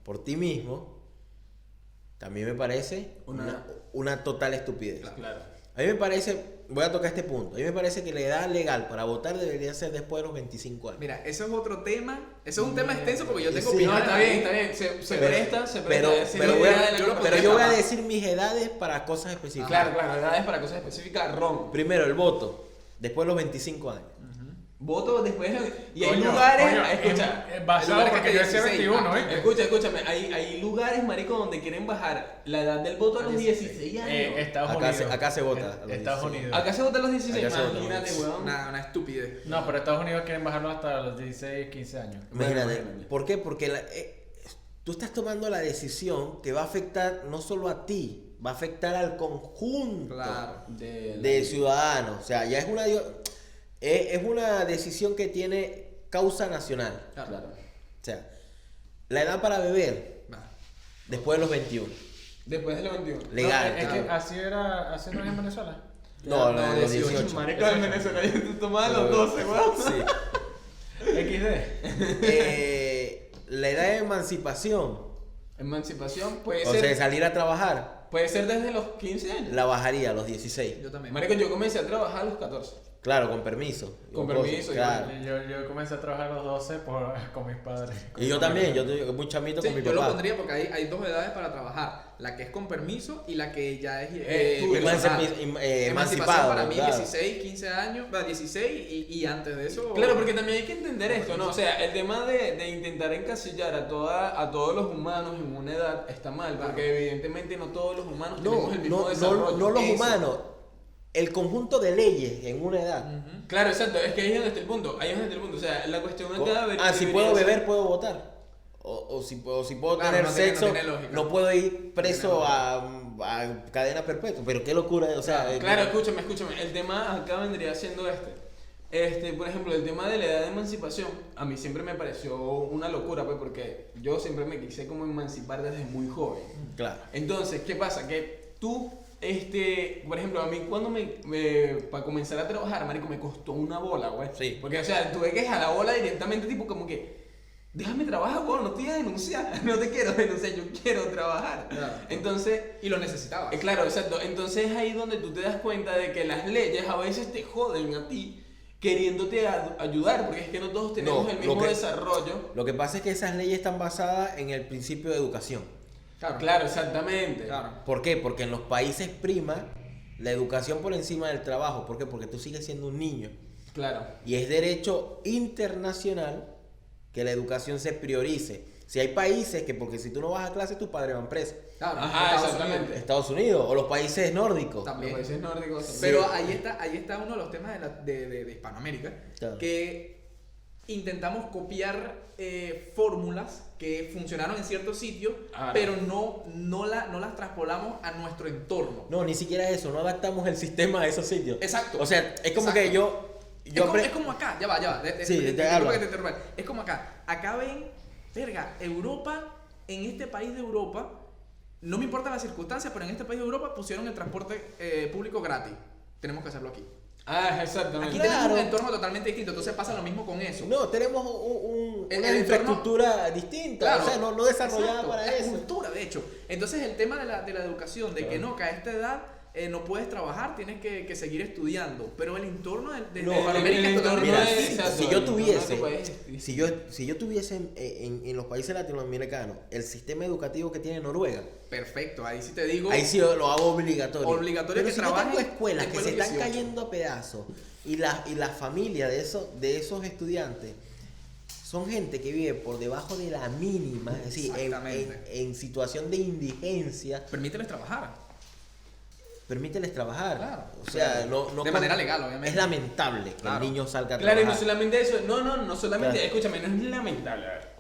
por ti mismo, también me parece una total estupidez. Claro. A mí me parece, voy a tocar este punto, a mí me parece que la edad legal para votar debería ser después de los 25 años. Mira, eso es otro tema. Eso es un tema extenso porque yo tengo Sí, opiniones. No, está bien, está bien. Se Pero- presta. Pero, esa pero, es voy la idea a, de la pero conversación. yo voy a decir mis edades para cosas específicas. Claro, edades para cosas específicas, ron. Primero, el voto, después de los 25 años. Voto después y hay Coño, lugares, coño, escucha, basado lugares porque que yo hay decía 16, 21, ¿eh? escúchame, hay lugares, marico, donde quieren bajar la edad del voto a los 16 años. Estados Acá Unidos. se- acá se vota a los Estados 16. Unidos. Acá se vota a los 16, Acá se vota a los imagínate, 16. weón. Una estupidez. No, pero Estados Unidos quieren bajarlo hasta los 16, 15 años. Imagínate. imagínate. ¿Por qué? Porque tú estás tomando la decisión que va a afectar no solo a ti, va a afectar al conjunto Claro. de ciudadanos. O sea, ya es una decisión que tiene causa nacional. Claro. O sea, la edad para beber Va. después de los 21. Después de los 21. Legal. No, es claro. que así no es en Venezuela. No, No, de los 18. 18. Marico, en Venezuela ya tú tomabas los 12, weón. Sí. XD. La edad de emancipación, Emancipación puede o sea, de ser. salir a trabajar, Puede ser desde los 15 años. la bajaría a los 16. Yo también. Marico, yo comencé a trabajar a los 14. Claro, con permiso. Con permiso, claro. Yo comencé a trabajar a los 12 con mis padres. Y yo también, yo estoy muy chamito Sí, con mi yo papá. lo pondría porque hay dos edades para trabajar. La que es con permiso y la que ya es personal. Emancipado. para mí, claro. 16, 15 años, 16 y antes de eso. Claro, porque también hay que entender esto, ¿no? O sea, el tema de intentar encasillar a todos los humanos en una edad está mal, porque evidentemente no todos los humanos tenemos el mismo desarrollo. no los Eso. humanos, el conjunto de leyes en una edad. Ujú. Claro, exacto, es que ahí es donde está el punto, O sea, la cuestión acá Si puedo beber, puedo votar. O si puedo Claro, tener no tiene- sexo, no tiene lógica. no puedo ir preso No tiene a cadena perpetua. Pero qué locura, o sea. Claro, escúchame, el tema acá vendría siendo por ejemplo, el tema de la edad de emancipación, a mí siempre me pareció una locura, pues, porque yo siempre me quise como emancipar desde muy joven. Claro. Entonces, ¿qué pasa? Que tú, por ejemplo, a mí cuando para comenzar a trabajar, marico, me costó una bola, güey. Sí. Porque, o sea, tuve que jalar bola directamente, tipo como que, déjame trabajar, güey, no te voy a denunciar, no te quiero denunciar, yo quiero trabajar. Claro. Entonces, Y lo necesitaba. claro, exacto. Entonces es ahí donde tú te das cuenta de que las leyes a veces te joden a ti queriéndote ayudar, porque es que no todos tenemos No, el lo mismo que- desarrollo. Lo que pasa es que esas leyes están basadas en el principio de educación. Claro, exactamente. Claro. ¿Por qué? Porque en los países prima la educación por encima del trabajo. ¿Por qué? Porque tú sigues siendo un niño. Claro. Y es derecho internacional que la educación se priorice. Si hay países que, porque si tú no vas a clase, tus padres van presos. Claro, Ajá, Estados exactamente. Unidos. Estados Unidos o los países nórdicos. También. Los países nórdicos. Pero ahí está uno de los temas de Hispanoamérica, Claro. que intentamos copiar fórmulas que funcionaron en ciertos sitios, Ah, pero no las traspolamos a nuestro entorno. No, ni siquiera eso, no adaptamos el sistema a esos sitios. Exacto. O sea, es como Exacto. que yo Es como acá, ya va. Sí, te disculpa hablo. que te interrumpa. Es como acá. Acá ven, verga, Europa, en este país de Europa, no me importan las circunstancias, pero en este país de Europa pusieron el transporte público gratis. Tenemos que hacerlo aquí. Exactamente. Aquí Claro. tenemos un entorno totalmente distinto, entonces pasa lo mismo con eso. no, tenemos El una entorno- infraestructura distinta, Claro, o sea, no desarrollada exacto, para la eso. cultura, de hecho. Entonces el tema de la educación, de que Claro. no, que a esta edad no puedes trabajar, tienes que seguir estudiando, pero el entorno de No, Hispanoamérica el es entorno totalmente Mira, es- distinto. exacto, si yo el entorno de tuviese, tu país es si yo tuviese en los países latinoamericanos el sistema educativo que tiene Noruega, Perfecto, ahí sí te digo. ahí sí lo hago obligatorio. Obligatorio Pero que si yo tengo trabajen escuelas que después se de los están 18. cayendo a pedazos y la familia de esos estudiantes son gente que vive por debajo de la mínima, es decir, Exactamente. en situación de indigencia, Permíteles trabajar. permíteles trabajar. Claro. O sea, no De manera legal, obviamente. Es lamentable que Claro. el niño salga a Claro, y no trabajar. solamente eso, no solamente, Claro. escúchame, no es lamentable. a ver.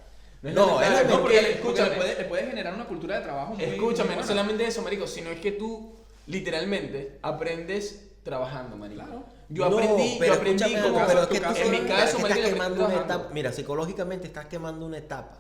No, es lamentable, lamentable. porque, Porque escúchame, le puede generar una cultura de trabajo muy escúchame, muy no buena. solamente eso, marico, sino es que tú literalmente aprendes trabajando, marico. Claro. Yo No, aprendí pero como pero es que tu tú en mi estás caso, marico, yo quemando aprendí una trabajando. etapa. Mira, psicológicamente estás quemando una etapa.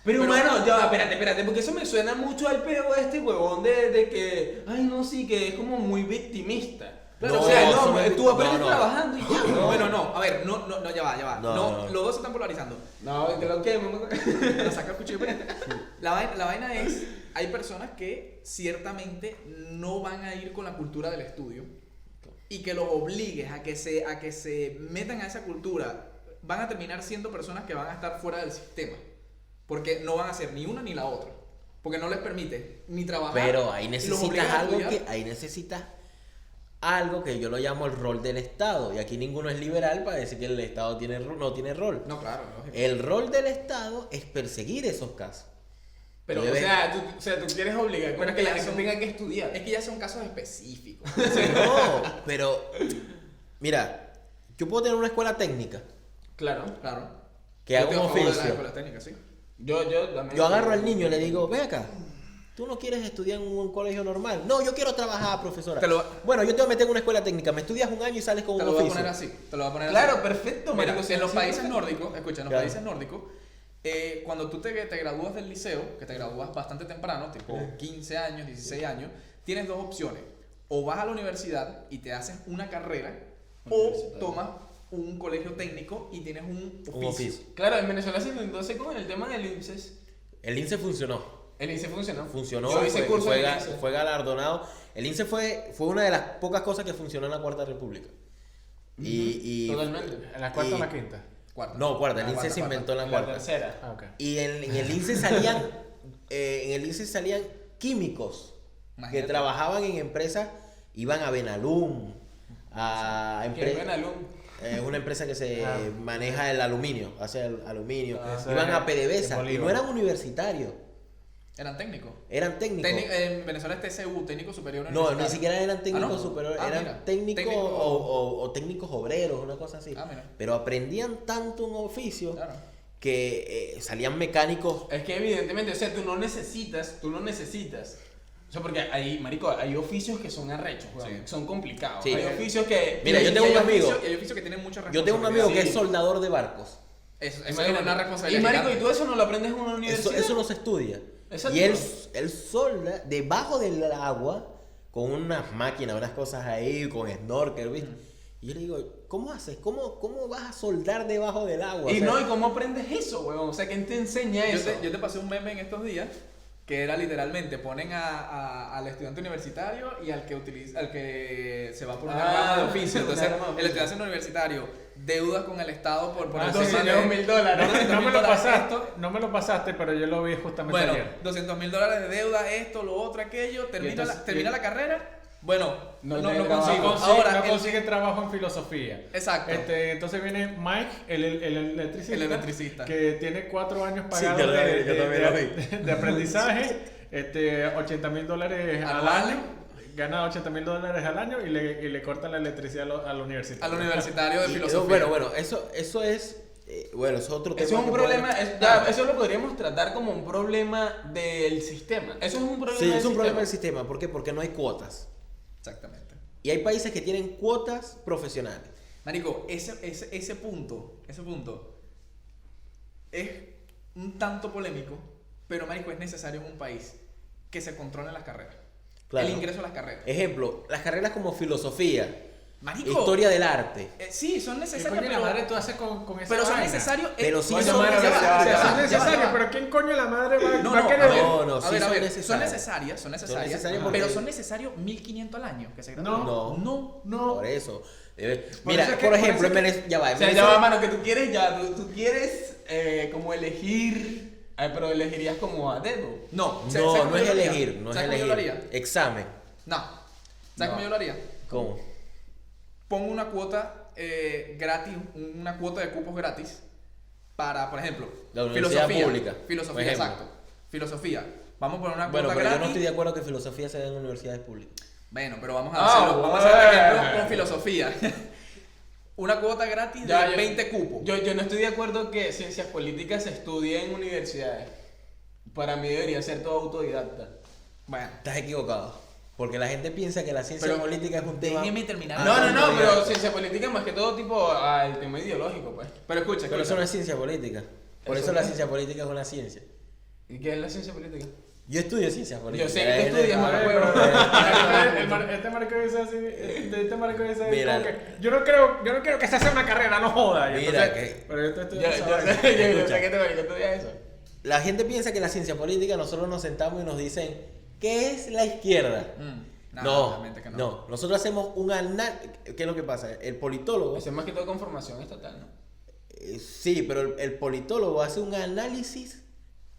Pero, Pero- mano, ya, espérate, porque eso me suena mucho al peo este huevón de que, ay, no, sí, que es como muy victimista. No, o sea, eso no es- tú aprendes no. trabajando y ya. No, bueno, no, a ver, no, ya va. No, No, no. los dos se están polarizando. No, que lo quemo. Pero saca el cuchillo. La vaina es, hay personas que ciertamente no van a ir con la cultura del estudio y que los obligues a que se metan a esa cultura, van a terminar siendo personas que van a estar fuera del sistema. Porque no van a ser ni una ni la otra. Porque no les permite ni trabajar. Pero ahí y los obligas a estudiar. ahí necesitas algo que yo lo llamo el rol del Estado. Y aquí ninguno es liberal para decir que el Estado no tiene rol. No, claro, lógico. El rol del Estado es perseguir esos casos. Pero, Debe- o sea, tú quieres obligar, Pero pero es que que la ya gente son- tenga que estudiar. Es que ya son casos específicos. No, pero mira, yo puedo tener una escuela técnica Claro. Claro. que haga Yo un estoy a favor de las oficio. escuelas técnicas, sí. Yo también. Yo agarro al niño y le digo, ve acá, tú no quieres estudiar en un colegio normal. No, yo quiero trabajar, profesora. Te lo- Bueno, yo te voy a meter en una escuela técnica, me estudias un año y sales con Te un lo voy a oficio. poner así. Te lo voy a poner Claro, así. perfecto, Mira, marico, en los sí, países sí. nórdicos, escucha, en los Claro. países nórdicos, cuando tú te gradúas del liceo, que te gradúas bastante temprano, tipo 15 años, 16 años, tienes dos opciones. O vas a la universidad y te haces una carrera, o Universitario. tomas un colegio técnico y tienes un oficio. Un oficio. Claro, en Venezuela se intentó hacer con el tema del INSES. El INSE funcionó. El INSE funcionó. Funcionó, Yo hice curso en el INSE. fue galardonado. El INSE fue una de las pocas cosas que funcionó en la Cuarta República. Totalmente. ¿En la cuarta o y- la quinta? Cuarta. No, cuarta, el Ah, INSE cuarta, se inventó en la La cuarta. tercera. Ah, ok. Y en el INSE salían, químicos que Imagínate. trabajaban en empresas, iban a Benalum, a Que es Benalum. una empresa que se Ah. maneja el aluminio, hace el aluminio, Eso iban es a PDVSA en y no Bolívar. eran universitarios, Eran técnicos. eran técnicos. En Venezuela es TCU, técnico superior No, universitario. ni siquiera eran técnicos ¿no? superiores, Ah, eran mira. técnicos Técnico- o técnicos obreros, una cosa así. Ah, mira. Pero aprendían tanto un oficio Claro. que salían mecánicos. Es que evidentemente, o sea, tú no necesitas. O sea, porque hay, marico, hay oficios que son arrechos, weón, Sí. son complicados. Sí. Hay oficios que... Mira, yo Y tengo hay un amigo. oficios- y hay oficios que tienen mucha Yo tengo un amigo que Sí. es soldador de barcos. Eso es Imagínate. una responsabilidad. Y marico, y gigante. tú eso no lo aprendes en una Eso, universidad. eso no se estudia. Exacto. Y él solda debajo del agua con unas máquinas, unas cosas ahí, con snorkel, ¿viste? Y yo le digo, ¿cómo haces? ¿Cómo vas a soldar debajo del agua? Y O sea, no, ¿y cómo aprendes eso, weón? O sea, ¿quién te enseña Yo eso? te, yo te pasé un meme en estos días que era literalmente ponen al estudiante universitario y al que se va por una Ah, rama de oficio. una Entonces, rama de el oficio. estudiante universitario, deudas con el Estado por Ah, el sí, tema de- $200,000. No me lo $200,000 pasaste, esto. no me lo pasaste, pero yo lo vi justamente Bueno, ayer. $200,000 de deuda, esto, lo otro, aquello, termina entonces, la carrera. Bueno, No no tiene consigo. trabajo. Ahora, no el- consigue trabajo en filosofía. Exacto. Entonces viene Mike, el electricista, El electricista. que tiene 4 años Sí, pagados yo también lo de aprendizaje, $80,000 al Al año, año. gana $80,000 al año y le corta la electricidad al universitario. al universitario de y- filosofía. bueno, eso es, eso es otro tema. Eso es un que problema, podemos- eso lo podríamos tratar como un problema del sistema. Eso es un problema Sí, del es un problema del sistema. sistema. ¿Por qué? Porque no hay cuotas. Exactamente. Y hay países que tienen cuotas profesionales. Marico, ese punto es un tanto polémico, pero marico, es necesario en un país que se controlen las carreras. Claro. El ingreso a las carreras. Ejemplo, las carreras como filosofía, Marico, historia del arte. sí, son ¿Qué necesarias, coño la pero, madre tú haces con esa pero son vaina? necesarios. Pero sí Coño, son mano, necesarias. ya va, O sea, ya son va, necesarias, pero ¿quién coño la madre va No, a no, querer? no, sí a ver, son son necesarias. necesarias, son necesarias, necesarias pero porque- son necesarios 1.500 al año que se No. gradúen. No. no. Por eso. Mira, eso es que- por por ejemplo, eso en es Venezuela. Ya va, en O sea, ya Venezuela- va, mano, que tú quieres tú quieres como elegir, pero elegirías como a dedo. No, No, ¿sabes no cómo es yo lo haría? elegir, no es ¿Sabes cómo yo lo elegir. haría? Examen. No. ¿Sabes cómo yo lo haría? ¿Cómo? Pongo una cuota gratis, una cuota de cupos gratis para, por ejemplo, La universidad filosofía. pública, por Filosofía, ejemplo. exacto. Filosofía. Vamos a poner una Bueno, cuota pero yo gratis. no estoy de acuerdo que filosofía se dé en universidades públicas. Bueno, pero vamos a Ah, hacerlo. Vamos a hacer bueno. ejemplo con filosofía. Una cuota gratis de Ya, yo- 20 cupos. Yo no estoy de acuerdo que ciencias políticas se estudie en universidades. Para mí debería ser todo autodidacta. Bueno, Estás equivocado. Porque la gente piensa que la ciencia Pero política es un tema. déjeme terminar. No, no, no, pero autodidacta. ciencia política más que todo tipo el tema ideológico, pues. Pero escucha, Pero eso no es ciencia política. Por Eso eso la es. ciencia política es una ciencia. ¿Y qué es la ciencia política? Yo estudio ciencias políticas. Yo sé que tú estudias, Ah, mamá, Pero, huevo. este marico dice así, este marico dice así Mira. como que yo no quiero que se haga una carrera, no joda. Y Mira, entonces, que- pero yo estoy Yo estudiando esa vaina. sé que Escucha. te marico estudias eso. La gente piensa que la ciencia política nosotros nos sentamos y nos dicen, ¿qué es la izquierda? No, realmente que no. Nosotros hacemos un análisis. ¿Qué es lo que pasa? El politólogo. Eso es más que todo con formación estatal, ¿no? Sí, pero el politólogo hace un análisis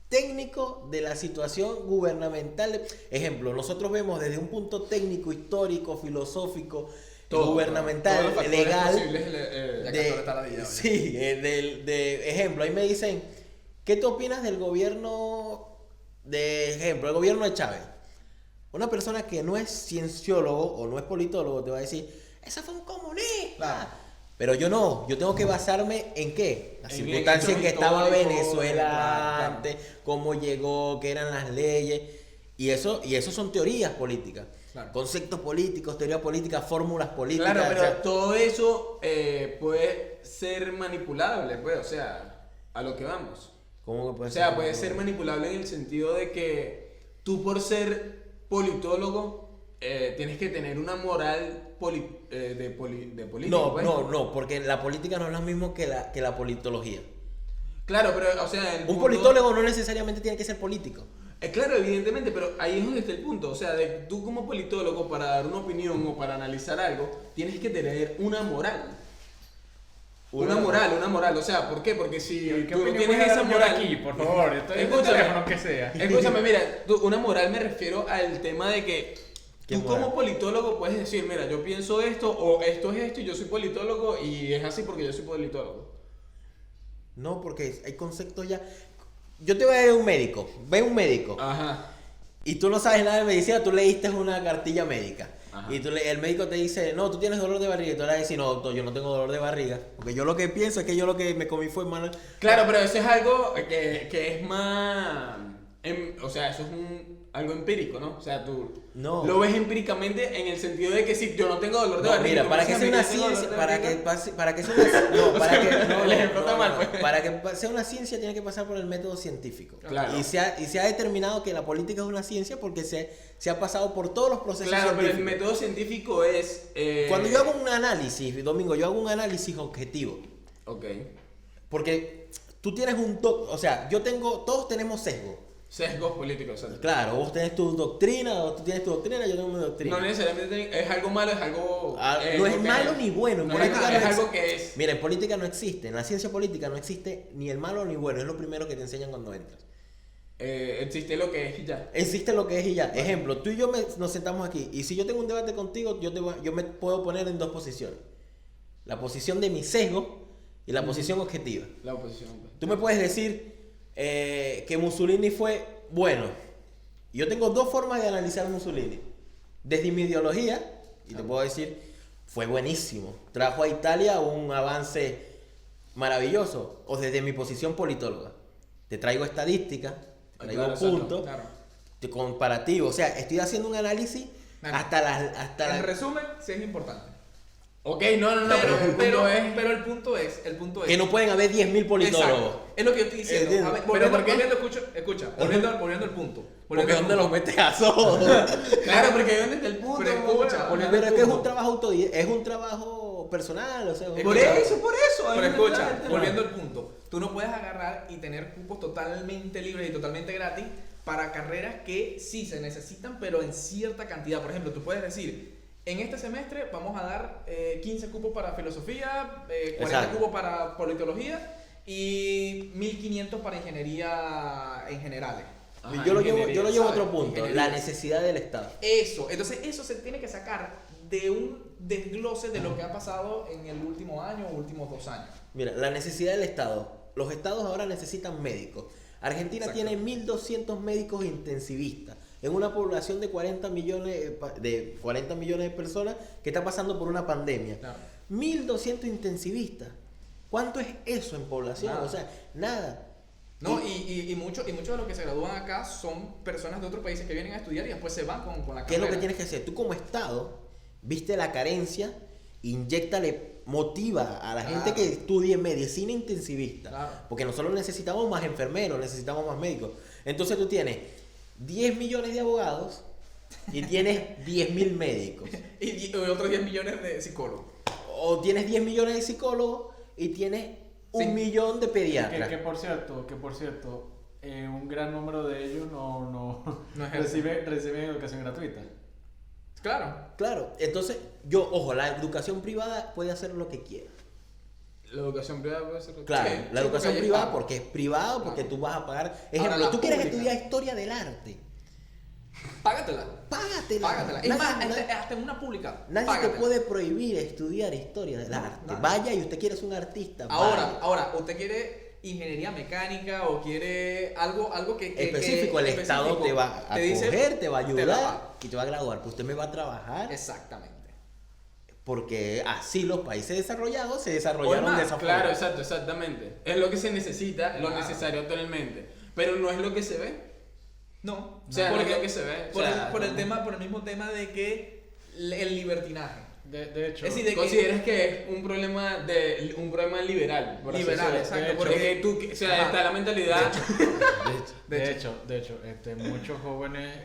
técnico de la situación gubernamental. Ejemplo, nosotros vemos desde un punto técnico, histórico, filosófico, gubernamental, todos los factores legal. posibles, Ya de- Castor está ladillado, ya. sí, de ejemplo, ahí me dicen, ¿qué tú opinas del gobierno, de ejemplo, el gobierno de Chávez? Una persona que no es cienciólogo o no es politólogo te va a decir, ese fue un comunista. Claro. Pero yo no, yo tengo que basarme en qué? Las En circunstancias en hechos que estaba históricos, Venezuela claro. antes, cómo llegó, qué eran las leyes. Y eso son teorías políticas. Claro. Conceptos políticos, teoría política, fórmulas políticas. Claro, o pero sea, todo eso puede ser manipulable, pues, o sea, a lo que vamos. ¿cómo que puede O sea, ser? puede ser manipulable en el sentido de que tú por ser politólogo tienes que tener una moral de político. No, pues. no, porque la política no es lo mismo que la politología. Claro, pero, o sea, el Un punto- politólogo no necesariamente tiene que ser político. Claro, evidentemente, pero ahí es donde está el punto. O sea, tú como politólogo, para dar una opinión o para analizar algo, tienes que tener una moral. Una moral. O sea, ¿por qué? Porque si ¿Qué tú opinión tienes voy a esa dar yo moral... aquí, por favor? Estoy en el Escúchame. teléfono que sea. Escúchame, mira, una moral me refiero al tema de que ¿Qué tú moral? como politólogo puedes decir, mira, yo pienso esto o esto es esto y yo soy politólogo y es así porque yo soy politólogo. No, porque hay conceptos ya. Yo te voy a ver un médico. Ve un médico. Ajá. Y tú no sabes nada de medicina, tú leíste una cartilla médica. Ajá. Y el médico te dice, no, tú tienes dolor de barriga. Y tú le vas a decir, no, doctor, yo no tengo dolor de barriga. Porque yo lo que pienso es que yo lo que me comí fue mal. Claro, pero eso es algo que es más... o sea, eso es algo empírico, ¿no? O sea, tú No. lo ves empíricamente en el sentido de que si yo no tengo dolor de No, barriga... mira, ¿cómo para si que a sea mí una yo tengo dolor ciencia, de para que barriga? pase, para que sea una, no, para que, no, el ejemplo está mal, pues. para que sea una ciencia tiene que pasar por el método científico. Claro. Y se ha determinado que la política es una ciencia porque se ha pasado por todos los procesos Claro, pero el científicos. método científico es... Cuando yo hago un análisis, Domingo, yo hago un análisis objetivo. Ok. Porque tú tienes o sea, todos tenemos sesgo. Sesgos políticos, exacto. Claro, vos tenés tu doctrina, o tú tienes tu doctrina, yo tengo mi doctrina. No necesariamente es algo malo, es algo... No es lo que malo es. ni bueno. En No política es no algo ex- que es... Mira, en política no existe, en la ciencia política no existe ni el malo ni bueno, es lo primero que te enseñan cuando entras. existe lo que es y ya. Existe lo que es y ya. Ejemplo, tú y yo nos sentamos aquí y si yo tengo un debate contigo, yo me puedo poner en dos posiciones. La posición de mi sesgo y la posición objetiva. La oposición. Pues. Tú me puedes decir que Mussolini fue bueno. Yo tengo dos formas de analizar a Mussolini. Desde mi ideología, y te puedo decir, fue buenísimo. Trajo a Italia un avance maravilloso. O desde mi posición politóloga. Te traigo estadísticas, te traigo Claro, exacto, puntos, Claro. te comparativo. O sea, estoy haciendo un análisis Bueno, hasta En resumen, sí es importante. Ok, no, Pero el punto es... que no pueden haber 10.000 politólogos. Exacto. Es lo que yo estoy diciendo. Entiendo. A ver, ¿Pero por qué? Volviendo al punto. Porque ¿dónde los metes a todos? Claro, porque ahí donde está el punto. Pero escucha, volviendo Pero al es que es punto. un trabajo es un trabajo personal, o sea, Por eso. ahí Pero donde escucha, está el tema. volviendo al punto, tú no puedes agarrar y tener cupos totalmente libres y totalmente gratis para carreras que sí se necesitan, pero en cierta cantidad. Por ejemplo, tú puedes decir, en este semestre vamos a dar 15 cupos para filosofía, 40 Exacto. cupos para politología y 1500 para ingeniería en generales. Ajá, yo lo llevo ingeniería, a otro ¿sabes? punto, la Ingeniería. necesidad del Estado. Entonces eso se tiene que sacar de un desglose de lo que ha pasado en el último año o últimos 2 años. Mira, la necesidad del Estado. Los estados ahora necesitan médicos. Argentina Exacto. tiene 1.200 médicos intensivistas en una población de 40 millones de personas que está pasando por una pandemia. Claro. 1.200 intensivistas. ¿Cuánto es eso en población? Nada. O sea, nada. No, y muchos de los que se gradúan acá son personas de otros países que vienen a estudiar y después se van con la carrera. ¿Qué es lo que tienes que hacer? Tú como Estado, viste la carencia, inyéctale, motiva a la gente que estudie medicina intensivista. Claro. Porque nosotros necesitamos más enfermeros, necesitamos más médicos. Entonces tú tienes 10 millones de abogados y tienes 10.000 médicos. Y otros 10 millones de psicólogos. O tienes 10 millones de psicólogos y tienes Sí. 1 millón de pediatras. Que por cierto, un gran número de ellos no No ejercen. reciben educación gratuita. Claro. Claro, entonces ojo, la educación privada puede hacer lo que quiera. La educación privada puede ser... Claro, Sí, la sí, educación porque privada ahí porque es privado, porque tú vas a pagar. Ahora, Ejemplo, la tú quieres pública. estudiar historia del arte. Págatela. Págatela. Págatela. Es Nadie- más, nadie- hasta en una pública. Nadie págatela. te puede prohibir estudiar historia del No, arte. nadie. Vaya y usted quiere ser un artista. vaya. Ahora, usted quiere ingeniería mecánica o quiere algo que Específico, el Estado específico, te va a dice, acoger, te va a la ayudar paga. y te va a graduar. Pues usted me va a trabajar Exactamente. porque así los países desarrollados se O desarrollaron es más, de esa Claro, forma. exactamente. Es lo que se necesita, lo Claro. necesario actualmente. Pero no es lo que se ve. No, O sea, no porque- es lo que se ve. por, o sea, por el mismo tema de que el libertinaje. De hecho, Es decir, de que- ¿Consideras que es un problema liberal? por así Liberal, decirlo? exacto, De hecho, porque Porque o sea, Ajá. está la mentalidad... de de hecho, muchos jóvenes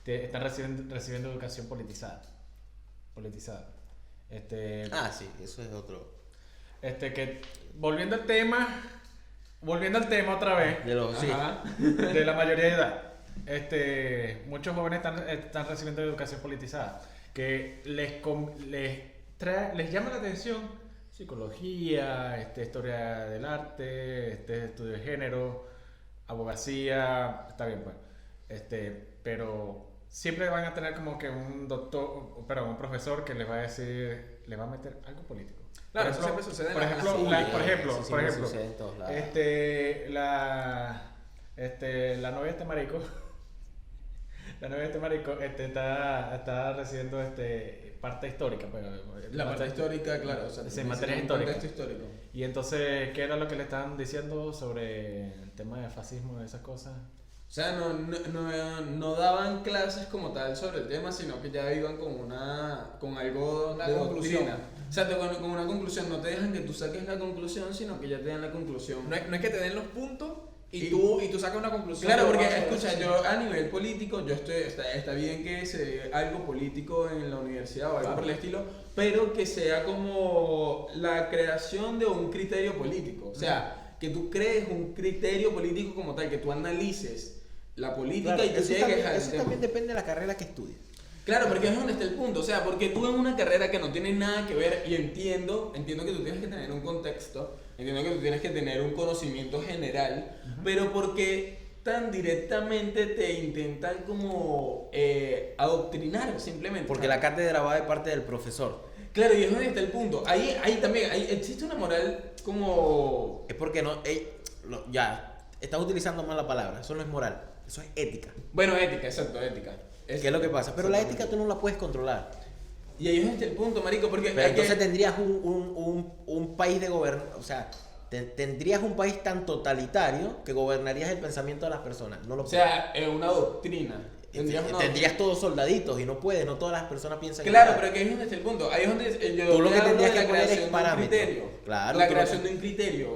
están recibiendo educación politizada. Ah, sí, eso es otro. Que volviendo al tema, volviendo al tema otra vez, De los, sí. Ajá. de la mayoría de edad, muchos jóvenes están recibiendo educación politizada, que les llama la atención psicología, historia del arte, estudio de género, abogacía, está bien pues, pero siempre van a tener como que un profesor que les va a decir, le va a meter algo político. Claro, eso siempre sucede en Por las ejemplo, escuelas. Eso siempre sucede en todos lados. la novia de este marico, está recibiendo parte histórica, pues, La parte histórica, claro. O sea, Sí, materias un históricas. contexto histórico. Y entonces, ¿qué era lo que le estaban diciendo sobre el tema de fascismo y esas cosas? O sea, no daban clases como tal sobre el tema, sino que ya iban con algo Una de conclusión. doctrina. O sea, con una conclusión. No te dejan que tú saques la conclusión, sino que ya te dan la conclusión. No es que te den los puntos y Y- tú sacas una conclusión. Claro, porque Pero, escucha, yo a nivel político, está bien que se dé algo político en la universidad o algo Claro. por el estilo, pero que sea como la creación de un criterio político. O sea, que tú crees un criterio político como tal, que tú analices la política Claro, y te eso llegues también, al eso tema. también depende de la carrera que estudies. Claro, porque es donde está el punto. O sea, porque tú en una carrera que no tiene nada que ver, y entiendo que tú tienes que tener un contexto, entiendo que tú tienes que tener un conocimiento general, pero porque tan directamente te intentan como adoctrinar simplemente. Porque la cátedra va de parte del profesor. Claro, y es donde está el punto. Ahí también existe una moral como... Es porque ya, estás utilizando mal la palabra. Eso no es moral, eso es ética. Bueno, ética, exacto, ética. ¿Qué es lo que pasa? Pero la ética tú no la puedes controlar. Y ahí es donde está el punto, marico, porque... Pero hay que- entonces tendrías un país de o sea, tendrías un país tan totalitario que gobernarías el pensamiento de las personas. No lo O sea, es una doctrina. tendrías todos soldaditos y no puedes, no todas las personas piensan Claro, igual. pero que ahí es donde está el punto. Ahí es donde yo Tú lo te que hablo tendrías de la que poner es creación de un parámetros. criterio. Claro, La tú lo creación que- de un criterio.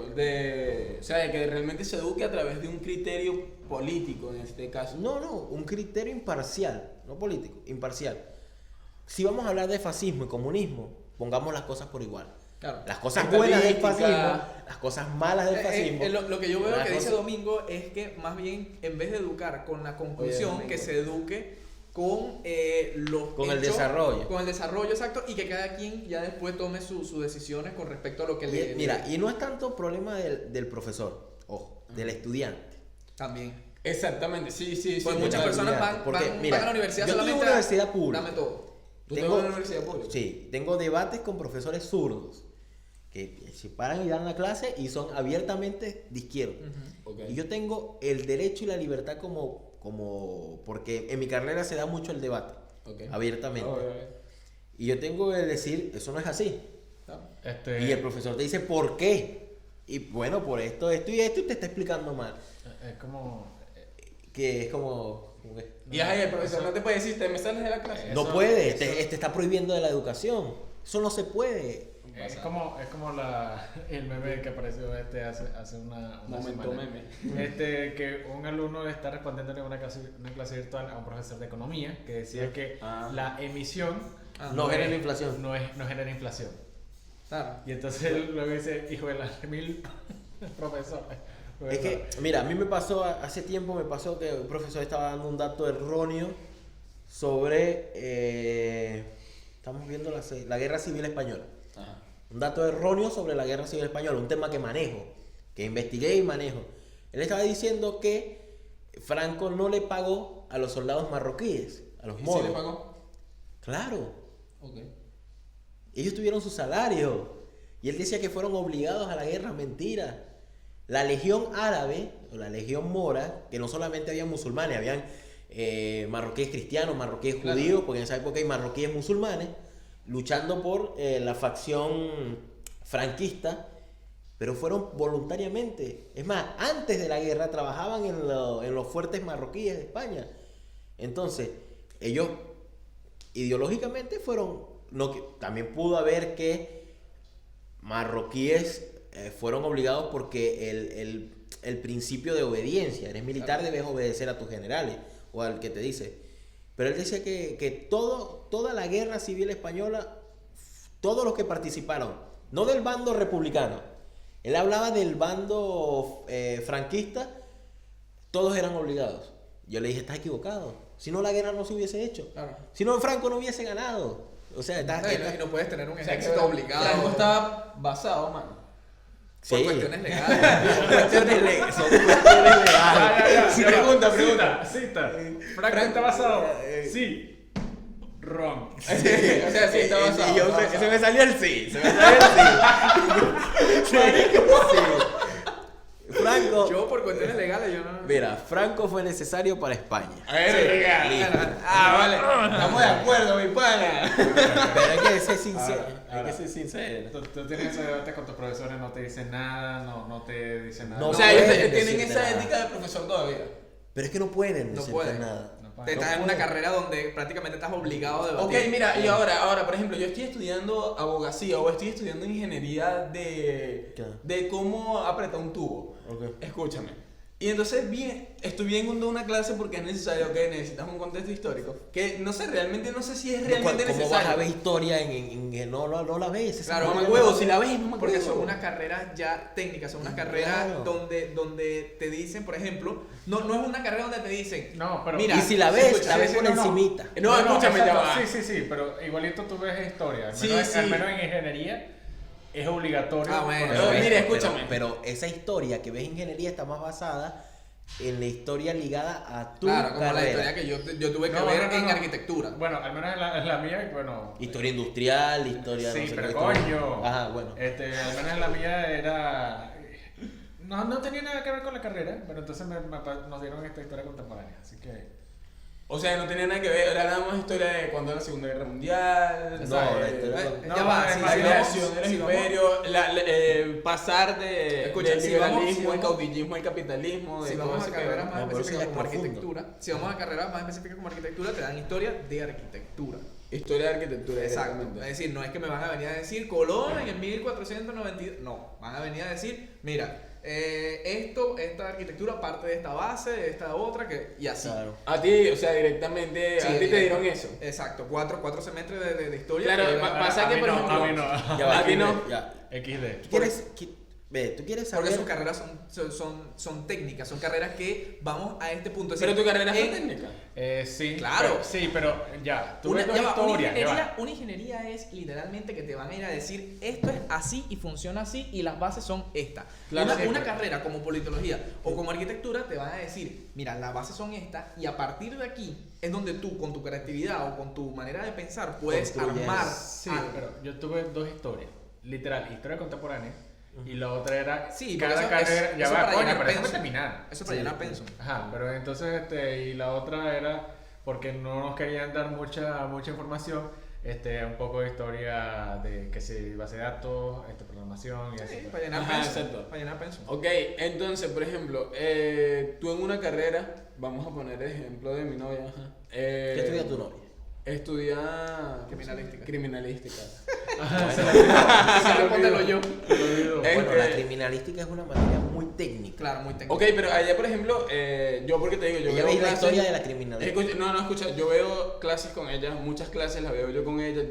O sea, de que realmente se eduque a través de un criterio político en este caso. No, un criterio imparcial, no político, imparcial. Si vamos a hablar de fascismo y comunismo, pongamos las cosas por igual. Claro. Las cosas Esta buenas del política- fascismo, las cosas malas del fascismo. Lo que yo veo las que dice cosas- Domingo es que más bien en vez de educar con la conclusión, Domingo. que se eduque con los Con el hechos, desarrollo. con el desarrollo exacto, y que cada quien ya después tome sus decisiones con respecto a lo que le Mira, y no es tanto problema del profesor, ojo, del estudiante. también. Exactamente, sí. Pues sí, muchas total. personas van, Porque, van, mira, van a la universidad yo estudié en solamente una universidad pública. dame todo. ¿Tú te vas a una universidad pública? Sí, tengo debates con profesores zurdos que se paran y dan la clase y son abiertamente de izquierda. Ok. Y yo tengo el derecho y la libertad porque en mi carrera se da mucho el debate, Ok. abiertamente. Ok. Y yo tengo el decir, eso no es así. Claro. Y el profesor te dice, ¿por qué? Y bueno, por esto y te está explicando mal. Es como... Que es como que Y ahí el profesor no te puede decir, te me sales de la clase. no Eso- puede, eso- te está prohibiendo de la educación. Eso no se puede. Es como el meme que apareció hace una Momento semana. meme. Que un alumno está respondiendo en una clase virtual a un profesor de economía que decía que Ah. la emisión No genera inflación. no genera inflación. Claro. Y entonces luego dice, hijo de las mil profesores. Es que, mira, a mí me pasó, hace tiempo me pasó que un profesor estaba dando un dato erróneo sobre, estamos viendo la Guerra Civil Española. Ajá. Un dato erróneo sobre la Guerra Civil Española, un tema que manejo, que investigué y manejo. Él estaba diciendo que Franco no le pagó a los soldados marroquíes, a los ¿Y si moros. le pagó? Claro, Ok. ellos tuvieron su salario. Y él decía que fueron obligados a la guerra, mentira. La legión árabe, o la legión mora, que no solamente había musulmanes, habían marroquíes cristianos, marroquíes Claro. judíos, porque en esa época hay marroquíes musulmanes, luchando por la facción franquista, pero fueron voluntariamente. Es más, antes de la guerra trabajaban en los fuertes marroquíes de España. Entonces, ellos ideológicamente fueron, también pudo haber que marroquíes fueron obligados porque el principio de obediencia, eres militar, Claro. debes obedecer a tus generales o al que te dice. Pero él decía que toda la guerra civil española, todos los que participaron, no del bando republicano, Él hablaba del bando franquista, todos eran obligados. Yo le dije, estás equivocado. Si no, la guerra no se hubiese hecho. Claro. Si no, Franco no hubiese ganado. O sea, Y no puedes tener un O sea, que ejército obligado. Franco estaba basado, mano. Por sí. cuestiones legales. Son cuestiones legales. Pregunta. Cita. Franco está basado. Sí. Wrong. O sea, sí, está basado. Y yo, está se basado. me salió el sí. Se me salió el sí. Sí. Franco. Yo por cuestiones legales, yo no... Mira, Franco fue necesario para España. Listo. Vale. Estamos de acuerdo, mi pana. Pero hay que ser sincero. Ahora, Hay que ser sincero. Tú tienes ese debate con tus profesores, no te dicen nada, no te dicen nada. No, O sea, ellos pueden tienen decirte esa nada. ética de profesor todavía. Pero es que no pueden No decirte pueden. nada. Estás en una carrera donde prácticamente estás obligado a Ok, debatir. mira, y ahora, por ejemplo, yo estoy estudiando abogacía o estoy estudiando ingeniería ¿Qué? de cómo apretar un tubo. Ok. Escúchame. Y entonces estoy viendo una clase porque es necesario, que necesitas un contexto histórico. Que no sé, realmente no sé si es realmente ¿Cómo necesario. vas a ver historia no la ves? Esa Claro, Mamá historia huevo, no- si la ves, mamá Porque huevo. son unas carreras ya técnicas, son unas carreras Claro. donde te dicen, por ejemplo, no es una carrera donde te dicen, No, pero. mira, Y si la ves, escucha, la ves sí, por no, no. encimita. No, escúchame, ya exacto, va. Sí, pero igualito tú ves historia. Al Sí, menos, sí. al menos en ingeniería es obligatorio. Ah, bueno. Pero, mira, pero- escúchame. Pero esa historia que ves en ingeniería está más basada en la historia ligada a tu Claro, como la carrera. historia que yo tuve que No, ver no, en no. arquitectura. Bueno, al menos en la mía, bueno. Historia industrial, historia Sí, no sé pero qué, coño. Ajá, bueno. Al menos en la mía era. No tenía nada que ver con la carrera, pero entonces nos dieron esta historia contemporánea. Así que. O sea, no tenía nada que ver, era nada más historia de cuando era la Segunda Guerra Mundial, No, ¿sabes? la historia- No, ya va, es si La más, si creación de vamos- los si vamos- imperios, pasar de Escucha, del si liberalismo, vamos- si el vamos- caudillismo, el capitalismo, de Si todo vamos a ese carreras pedo. más No, pero eso ya específicas es como profundo. arquitectura, si vamos a carreras más específicas como arquitectura, te dan historia de arquitectura. Historia de arquitectura, Exacto. exactamente. Es decir, no es que me van a venir a decir Colón en el 1492. No, van a venir a decir, mira, esta arquitectura parte de esta base, de esta otra, y así. Claro. A ti, o sea, directamente, Sí, a ti te dieron eso. Exacto, cuatro semestres de historia. Claro, que- pasa A que, mí por no, ejemplo, a mí no. Ya va, a ti no. Ya. XD. ¿Tú quieres, tú quieres porque saber? sus carreras son técnicas, son carreras que vamos a este punto. Es Pero decir, tu carrera fue en- técnica. Sí. Claro. Pero, sí, pero ya. Tú ves Una, dos ya va, una historias. ya va. ingeniería, una ingeniería es literalmente que te van a ir a decir esto es así y funciona así y las bases son estas. Claro, una siempre. carrera como politología o como arquitectura te van a decir, mira, las bases son estas y a partir de aquí es donde tú con tu creatividad o con tu manera de pensar puedes Construyes. armar Sí, algo. pero yo tuve dos historias. Literal, historia contemporánea. Y la otra era. Sí, pero cada eso- carrera. eso- Ya eso va, para coño, llenar pero déjame pensum. terminar. Eso para llenar pensum. Ajá, pero entonces, y la otra era porque no nos querían dar mucha información, un poco de historia de que si base de datos, programación y así. Sí, pues. para llenar Ajá, pensum. exacto. Para llenar pensum. Ok, entonces, por ejemplo, tú en una carrera, vamos a poner el ejemplo de mi novia. Ajá. ¿Qué estudia tu novia? Estudia Criminalística. Criminalística. Respóndelo yo. Bueno, la criminalística es una materia muy técnica. Claro, muy técnico. Ok, pero allá, por ejemplo, yo porque te digo, yo Ella veo veis la clases- historia de la criminalística. Escucha, no, escucha, yo veo clases con ella, muchas clases las veo yo con ella,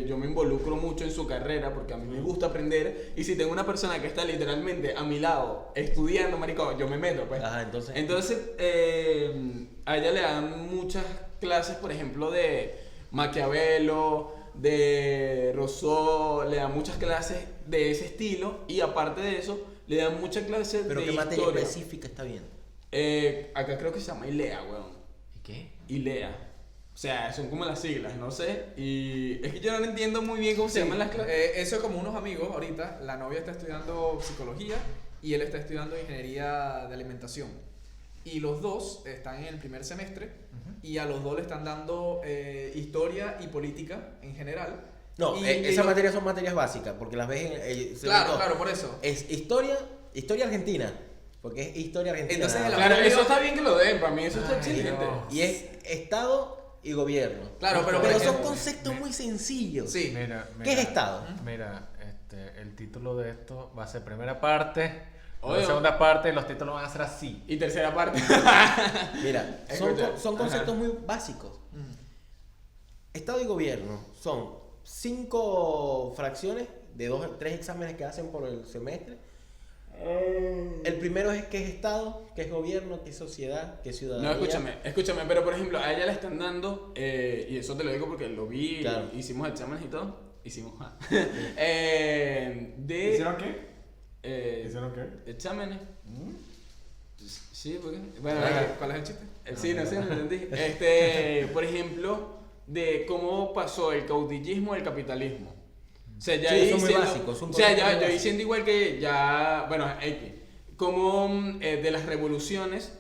yo me involucro mucho en su carrera porque a mí me gusta aprender y si tengo una persona que está literalmente a mi lado estudiando, marico, yo me meto, pues. Ajá, entonces. Entonces, a ella le dan muchas clases, por ejemplo, de Maquiavelo, de Rousseau, le dan muchas clases de ese estilo y aparte de eso, le dan muchas clases Pero de qué materia historia. específica está viendo. Acá creo que se llama ILEA, weón. ¿Y qué? ILEA. O sea, son como las siglas, no sé. Y es que yo no entiendo muy bien cómo se Sí, llaman las clases. eso es como unos amigos ahorita. La novia está estudiando psicología y él está estudiando ingeniería de alimentación. Y los dos están en el primer semestre y a los dos le están dando historia y política en general. No, Y- esas y lo- materias son materias básicas, porque las ves Claro, claro, por eso. Es historia argentina, porque es historia argentina. Entonces, nada la- más. Claro, eso está bien que lo den, para mí eso está Ay, excelente. no. Y es Estado y gobierno. Claro, pero por son ejemplo- conceptos muy sencillos. Sí. Mira, ¿Qué es Estado? Mira, el título de esto va a ser primera parte, Oye. la segunda parte y los títulos van a ser así. Y tercera parte. Mira, Escucha, son conceptos ajá. muy básicos. Mm. Estado y gobierno son 5 fracciones de 3 exámenes que hacen por el semestre El primero es qué es Estado, qué es gobierno, qué es sociedad, qué es ciudadanía. No, escúchame, pero por ejemplo, a ella le están dando, y eso te lo digo porque lo vi, Claro. hicimos exámenes y todo, ¿Hicieron qué? ¿Hicieron qué? exámenes. Sí, porque, bueno, ¿Cuál es el chiste? sí, no sé, no entendí. Por ejemplo, de cómo pasó el caudillismo al capitalismo. O sea, ya Sí, ahí eso es muy diciendo, básico, es un o sea, concepto muy ya básico. diciendo igual que ya, bueno, como de las revoluciones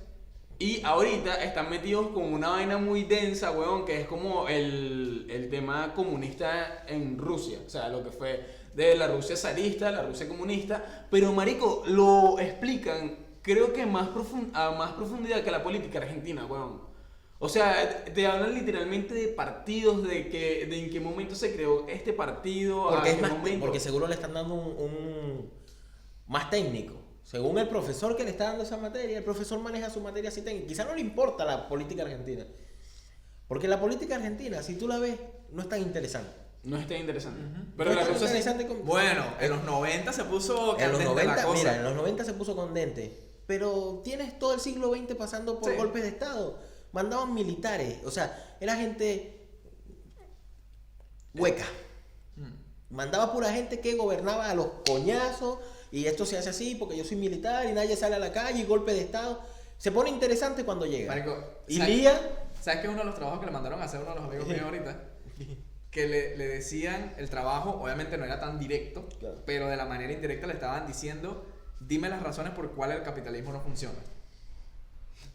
y ahorita están metidos con una vaina muy densa, weón, que es como el tema comunista en Rusia, o sea, lo que fue de la Rusia zarista, la Rusia comunista, pero marico, lo explican, creo que a más profundidad que la política argentina, weón. O sea, te hablan literalmente de partidos, de en qué momento se creó este partido, Porque, a es qué más, momento. porque seguro le están dando un más técnico. Según el profesor que le está dando esa materia, el profesor maneja su materia así técnica. Quizá no le importa la política argentina. Porque la política argentina, si tú la ves, no es tan interesante. No está interesante. No Pero es la tan cosa sí. interesante como- Bueno, en los 90 se puso En los candente 90, la cosa. mira, en los 90 se puso candente. Pero tienes todo el siglo XX pasando por Sí. golpes de Estado. Mandaban militares. O sea, era gente hueca. Mandaba pura gente que gobernaba a los coñazos. Y esto se hace así porque yo soy militar y nadie sale a la calle y golpe de Estado. Se pone interesante cuando llega. Marico, Y ¿sabes- Lía, ¿Sabes qué es uno de los trabajos que le mandaron a hacer uno de los amigos míos ahorita? Que le decían, el trabajo obviamente no era tan directo, Claro. pero de la manera indirecta le estaban diciendo, dime las razones por cuáles el capitalismo no funciona.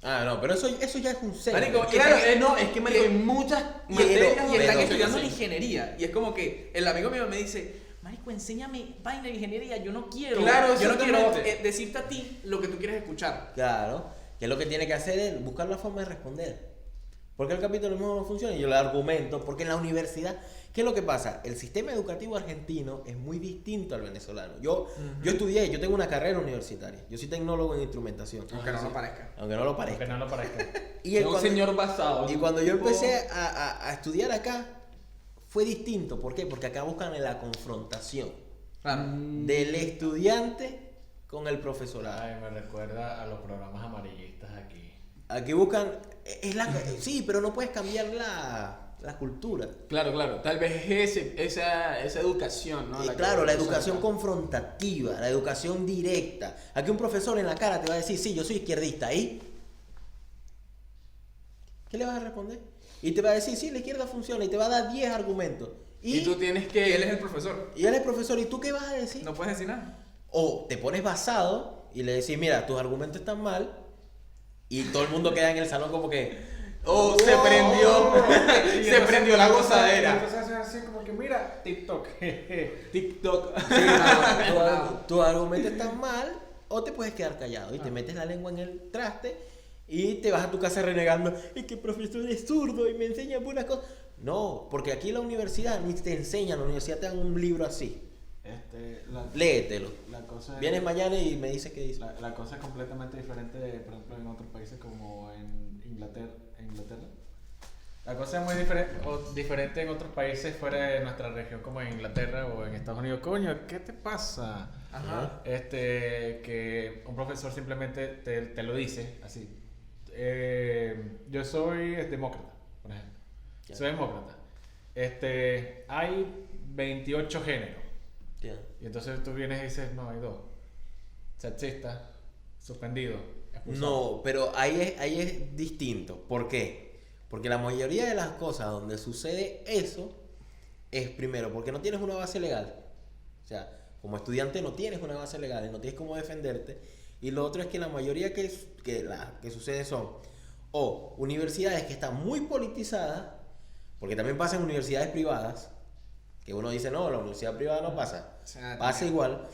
no, pero eso ya es un cero. Marico, Claro, no, es que marico, hay muchas materias Y donde están pero- estudiando la ingeniería. Y es como que el amigo mío me dice, marico, enséñame vaina de ingeniería, yo no quiero. Claro, yo no quiero exactamente. decirte a ti lo que tú quieres escuchar. Claro, que lo que tiene que hacer es buscar la forma de responder. ¿Por qué el capitalismo no funciona? Y yo le argumento, porque en la universidad, ¿qué es lo que pasa? El sistema educativo argentino es muy distinto al venezolano. Yo estudié, yo tengo una carrera universitaria. Yo soy tecnólogo en instrumentación. Aunque no lo parezca. Aunque no lo Aunque parezca. no lo parezca. Y es un cuando- señor basado. Y cuando yo empecé a estudiar acá, fue distinto. ¿Por qué? Porque acá buscan la confrontación Claro. del estudiante con el profesorado. Ay, me recuerda a los programas amarillistas aquí. Aquí buscan... sí, pero no puedes cambiar la cultura. Claro, tal vez es esa educación, ¿no? Y que claro, la usa educación acá. confrontativa, la educación directa. Aquí un profesor en la cara te va a decir, sí, yo soy izquierdista. ¿Y qué le vas a responder? Y te va a decir, sí, la izquierda funciona. Y te va a dar 10 argumentos. Y tú tienes Y que... él es el profesor. Y él es profesor. ¿Y tú qué vas a decir? No puedes decir nada. O te pones basado y le decís, mira, tus argumentos están mal. Y todo el mundo queda en el salón como que... Oh, se prendió. Se prendió la gozadera. Entonces es así como que, mira, TikTok. TikTok. Tus argumentos están mal. O te puedes quedar callado y te metes la lengua en el traste y te vas a tu casa renegando. Es que el profesor es zurdo y me enseña puras cosas. No, porque aquí en la universidad ni te enseñan, en la universidad te dan un libro así. Léetelo. La cosa es, Vienes mañana y me dices qué dice. la cosa es completamente diferente, por ejemplo, en otros países como en Inglaterra. La cosa es muy diferente en otros países fuera de nuestra región, como en Inglaterra o en Estados Unidos. Coño, ¿qué te pasa? Ajá. Que un profesor simplemente te lo dice así. Yo soy demócrata, por ejemplo. Ya. Soy demócrata. Hay 28 géneros. Ya. Y entonces tú vienes y dices, no, hay 2. Sexista, suspendido, expulsado. No, pero ahí es distinto. ¿Por qué? Porque la mayoría de las cosas donde sucede eso es primero porque no tienes una base legal. O sea, como estudiante no tienes una base legal y no tienes cómo defenderte. Y lo otro es que la mayoría que sucede son o universidades que están muy politizadas, porque también pasa en universidades privadas, que uno dice, no, la universidad privada no pasa, O sea, pasa igual.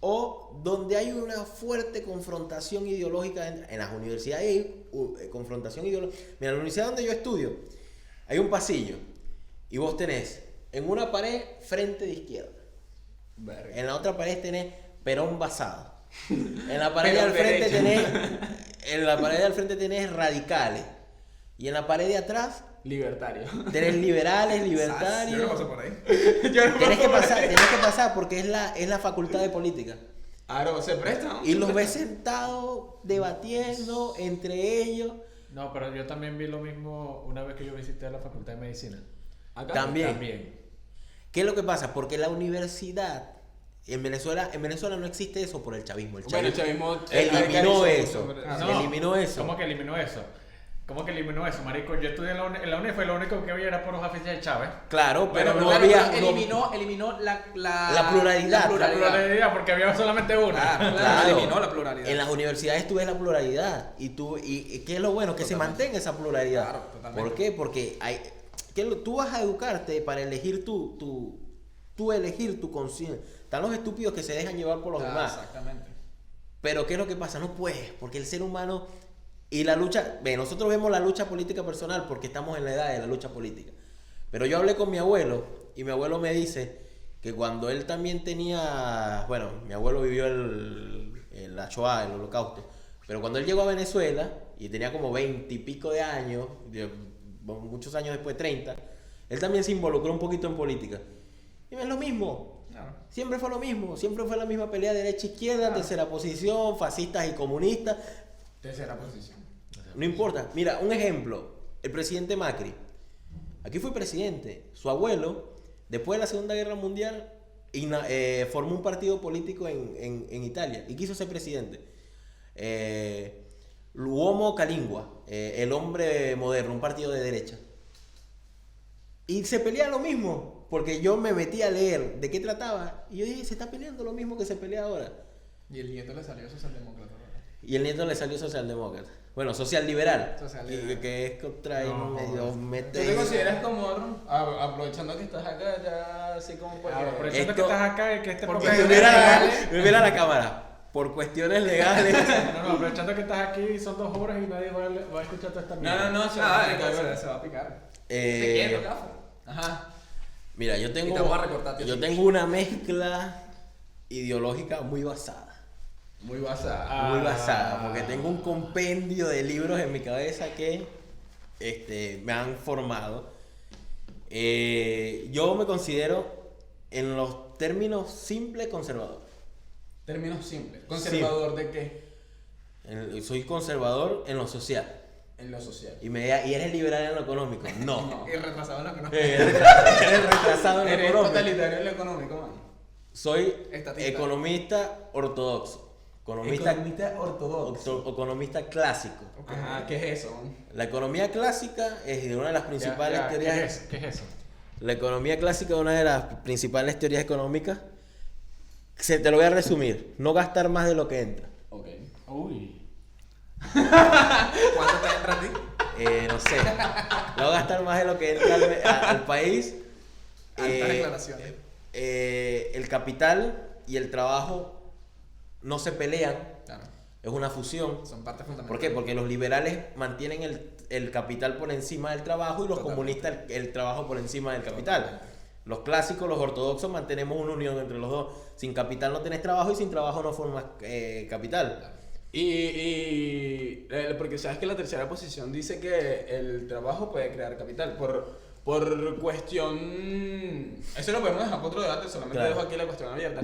O donde hay una fuerte confrontación ideológica en las universidades, hay confrontación ideológica. Mira, en la universidad donde yo estudio, hay un pasillo y vos tenés en una pared frente de izquierda, Verga. en la otra pared tenés Perón basado, en la pared Perón al frente derecho. en la pared al frente tenés radicales y en la pared de atrás Libertario. tenés liberales, Yo no libertarios. paso por ahí. Tienes que pasar porque es la facultad de política. Claro, se prestan. Y los ves sentados debatiendo entre ellos. No, pero yo también vi lo mismo una vez que yo visité la Facultad de Medicina. Acá. También. ¿Qué es lo que pasa? Porque la universidad en Venezuela no existe eso por el chavismo. Bueno, el chavismo eliminó eso. No, Eliminó eso. ¿Cómo que eliminó eso? ¿Cómo que eliminó eso, marico? Yo estudié en la UNE, fue lo único que había era por los afiches de Chávez. Claro, pero Bueno, no claro, había. pero no- eliminó la pluralidad. La pluralidad, porque había solamente una. Claro, Claro. eliminó la pluralidad. En las universidades tú ves la pluralidad. ¿Y qué es lo bueno? Que se mantenga esa pluralidad. Claro, totalmente. ¿Por qué? Porque tú vas a educarte para elegir tú elegir tu conciencia. Están los estúpidos que se dejan llevar por los demás. Exactamente. Pero ¿qué es lo que pasa? No puedes, porque el ser humano y la lucha, nosotros vemos la lucha política personal porque estamos en la edad de la lucha política. Pero yo hablé con mi abuelo y mi abuelo me dice que cuando él también tenía, bueno, mi abuelo vivió la Shoah, el Holocausto, pero cuando él llegó a Venezuela y tenía como 20 y pico de años, muchos años después, 30, él también se involucró un poquito en política. Y es lo mismo. Claro. Siempre fue lo mismo, siempre fue la misma pelea derecha-izquierda, tercera posición, fascistas y comunistas. Tercera posición. No importa. Mira, un ejemplo. El presidente Macri. Aquí fue presidente. Su abuelo, después de la Segunda Guerra Mundial, formó un partido político en Italia y quiso ser presidente. L'Uomo Calingua, el hombre moderno, un partido de derecha. Y se pelea lo mismo, porque yo me metí a leer de qué trataba y yo dije, se está peleando lo mismo que se pelea ahora. Y el nieto le salió socialdemócrata. Y el nieto le salió socialdemócrata. Bueno, socialliberal. Socialliberal. Que es contra ahí medio ¿Tú mete. te consideras como, aprovechando que estás acá, ya así como porque... Claro, aprovechando Esto- que estás acá y que este Porque podcast- Me mira la cámara. Por cuestiones legales. No, aprovechando que estás aquí, son 2 horas y nadie va a escuchar toda esta mierda. No, se Ah, va a dale, picar, se va a picar. Eh, Te quiero, gafo. Ajá. Mira, yo Y te vamos a tengo, recortar, tío. yo tengo una mezcla ideológica muy basada. Muy basada. Muy basada. Porque tengo un compendio de libros en mi cabeza que me han formado. Yo me considero, en los términos simples, conservador. Términos simples. ¿Conservador de qué? Soy conservador en lo social. En lo social. Y eres liberal en lo económico. No. Y retrasado en lo que no. Eres retrasado en lo Eres económico. totalitario en lo económico, man. Soy Estatista. economista ortodoxo. Economista ortodoxo. economista clásico. Ajá, ¿qué es eso, man? La economía clásica es de una de las principales teorías. ¿Qué es eso? La economía clásica es una de las principales teorías económicas. Te lo voy a resumir. No gastar más de lo que entra. Ok. Uy. ¿Cuánto te entra a ti? No sé. No gastar más de lo que entra al país. Altas declaraciones. El capital y el trabajo no se pelean. Claro. Es una fusión. Son partes fundamentales. ¿Por qué? Porque los liberales mantienen el capital por encima del trabajo y los Totalmente. comunistas el trabajo por encima del capital. Los clásicos, los ortodoxos, mantenemos una unión entre los dos. Sin capital no tenés trabajo y sin trabajo no formas capital. Porque sabes que la tercera posición dice que el trabajo puede crear capital por cuestión... Eso lo podemos dejar para otro debate, solamente Claro. dejo aquí la cuestión abierta.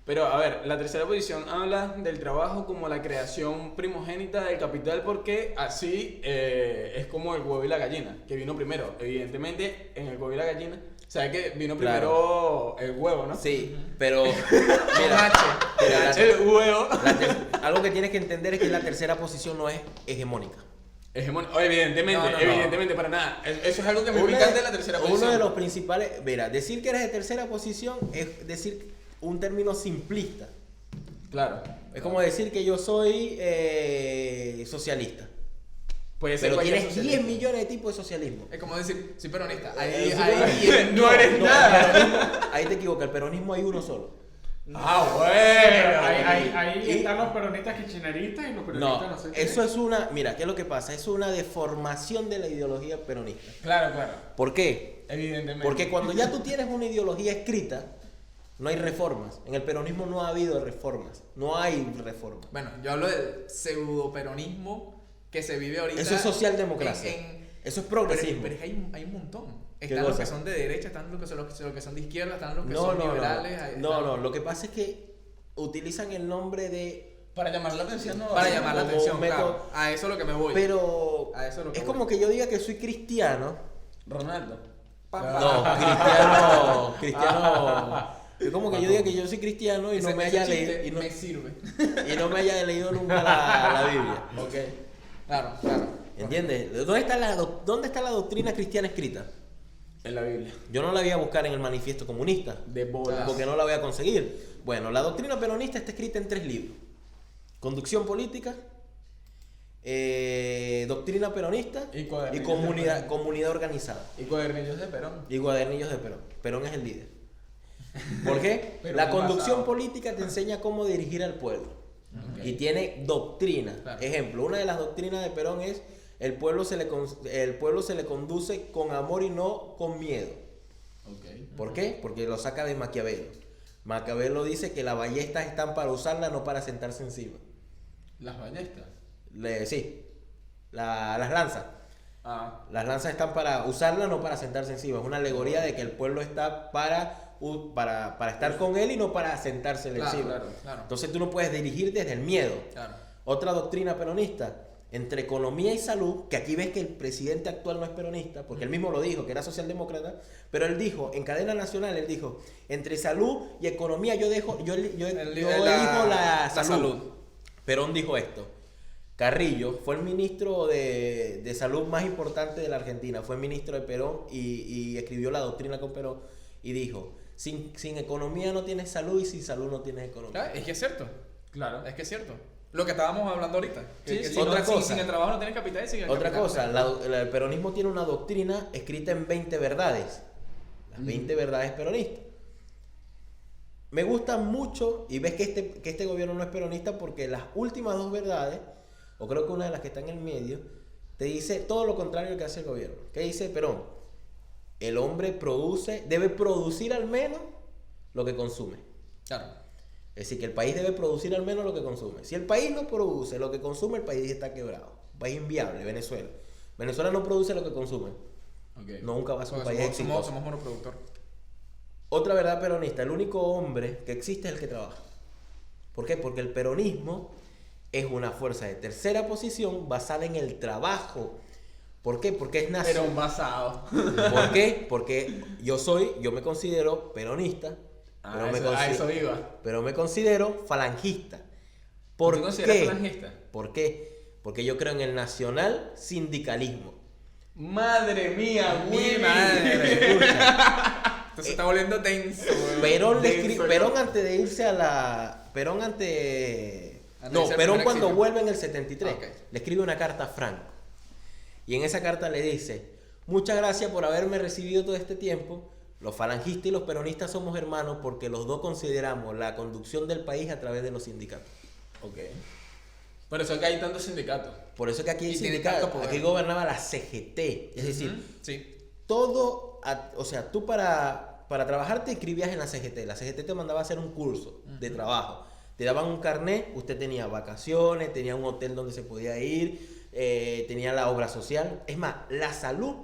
Pero a ver, la tercera posición habla del trabajo como la creación primogénita del capital porque así es como el huevo y la gallina, que vino primero. Evidentemente, en el huevo y la gallina, sabes que vino primero el huevo, ¿no? Sí, pero H. El huevo. algo que tienes que entender es que la tercera posición no es hegemónica. Evidentemente, No. evidentemente, para nada. Eso es algo que me encanta de la tercera posición. Uno de los principales, mira, decir que eres de tercera posición es decir un término simplista. Claro. Es como decir que yo soy socialista. Puede ser Pero cualquier tienes 10 socialismo. millones de tipos de socialismo. Es como decir, soy peronista. No eres nada. Peronismo, ahí te equivocas, el peronismo hay uno solo. Ah, Ahí están los peronistas kirchneristas y los peronistas No, no sé qué. eso es una, mira, ¿qué es lo que pasa? Es una deformación de la ideología peronista. Claro. ¿Por qué? Evidentemente. Porque cuando ya tú tienes una ideología escrita, no hay reformas. En el peronismo no ha habido reformas. No hay reformas. Bueno, yo hablo del pseudoperonismo que se vive ahorita. Eso es socialdemocracia. Eso es progresismo. Pero es que hay un montón. ¿Qué Están los cosa? que son de derecha, están los que son de izquierda, están los que No, son no, liberales. no. No, lo que pasa es que utilizan el nombre de... Para llamar la atención, ¿no? Para llamar la como atención, método- claro. A eso es lo que me voy. Pero A eso es lo que es voy. como que yo diga que soy cristiano. Ronaldo. No, cristiano. Es como que yo diga que yo soy cristiano y no Ese- me ese haya chiste leído me sirve. y no me haya leído nunca la Biblia. Ok. Claro, claro. ¿Entiendes? ¿Dónde está la doctrina cristiana escrita? En la Biblia. Yo no la voy a buscar en el manifiesto comunista, De bolas. porque no la voy a conseguir. Bueno, la doctrina peronista está escrita en 3 libros: Conducción política, Doctrina peronista Y Cuadernillos comunidad organizada. Y cuadernillos de Perón. Y Cuadernillos de Perón. Perón es el líder. ¿Por qué? Perón La es conducción basado. política te enseña cómo dirigir al pueblo. Ok. Y tiene doctrina. Claro. Ejemplo, una de las doctrinas de Perón es: el pueblo se le conduce con amor y no con miedo. Ok. ¿Por qué? Porque lo saca de Maquiavelo. Maquiavelo dice que las ballestas están para usarla, no para sentarse encima. Las ballestas. Sí, las lanzas. Ah. Las lanzas están para usarla, no para sentarse encima. Es una alegoría de que el pueblo está para estar con él y no para sentarse Claro, encima. claro. Entonces tú no puedes dirigir desde el miedo. Claro. Otra doctrina peronista, entre economía y salud, que aquí ves que el presidente actual no es peronista, porque él mismo lo dijo, que era socialdemócrata, pero él dijo, en cadena nacional, él dijo, entre salud y economía yo elijo la salud. Perón dijo esto: Carrillo fue el ministro de salud más importante de la Argentina, fue ministro de Perón y escribió la doctrina con Perón y dijo, sin economía no tienes salud y sin salud no tienes economía. Es que es cierto. Claro. Es que es cierto. Lo que estábamos hablando ahorita. Sí, Que sí. si Otra no- cosa. Sin el trabajo no tienes capital y sin el Otra capital cosa, no tienes- el peronismo tiene una doctrina escrita en 20 verdades. Las 20 verdades peronistas. Me gusta mucho, y ves que este gobierno no es peronista porque las últimas 2 verdades, o creo que una de las que está en el medio, te dice todo lo contrario de lo que hace el gobierno. ¿Qué dice Perón? El hombre debe producir al menos lo que consume. Claro. Es decir, que el país debe producir al menos lo que consume. Si el país no produce lo que consume, el país está quebrado. Un país inviable, Venezuela. Venezuela no produce lo que consume. Ok. Nunca va a ser un Porque país exitoso. somos monoproductor. Otra verdad peronista: el único hombre que existe es el que trabaja. ¿Por qué? Porque el peronismo es una fuerza de tercera posición basada en el trabajo. ¿Por qué? Porque es nacional. Perón basado. ¿Por qué? Porque yo me considero peronista, A eso iba. pero me considero falangista. ¿Por ¿Tú te consideras qué? falangista? ¿Por qué? Porque yo creo en el nacional sindicalismo. Madre mía, Mi Willy. madre. Esto se está volviendo tenso. weón. Perón antes de irse a la... Perón antes... Antes de No, irse al Perón primer cuando exilio. vuelve en el 73 Ok. le escribe una carta a Franco. Y en esa carta le dice: muchas gracias por haberme recibido todo este tiempo. Los falangistas y los peronistas somos hermanos porque los dos consideramos la conducción del país a través de los sindicatos. Ok. Por eso es que hay tantos sindicatos. Por eso es que aquí hay Y tiene sindicatos, tanto poder. aquí gobernaba la CGT. Es decir, Ujú, sí. todo, o sea, tú para trabajar te inscribías en la CGT. La CGT te mandaba a hacer un curso de trabajo. Te daban un carnet, usted tenía vacaciones, tenía un hotel donde se podía ir, tenía la obra social. Es más, la salud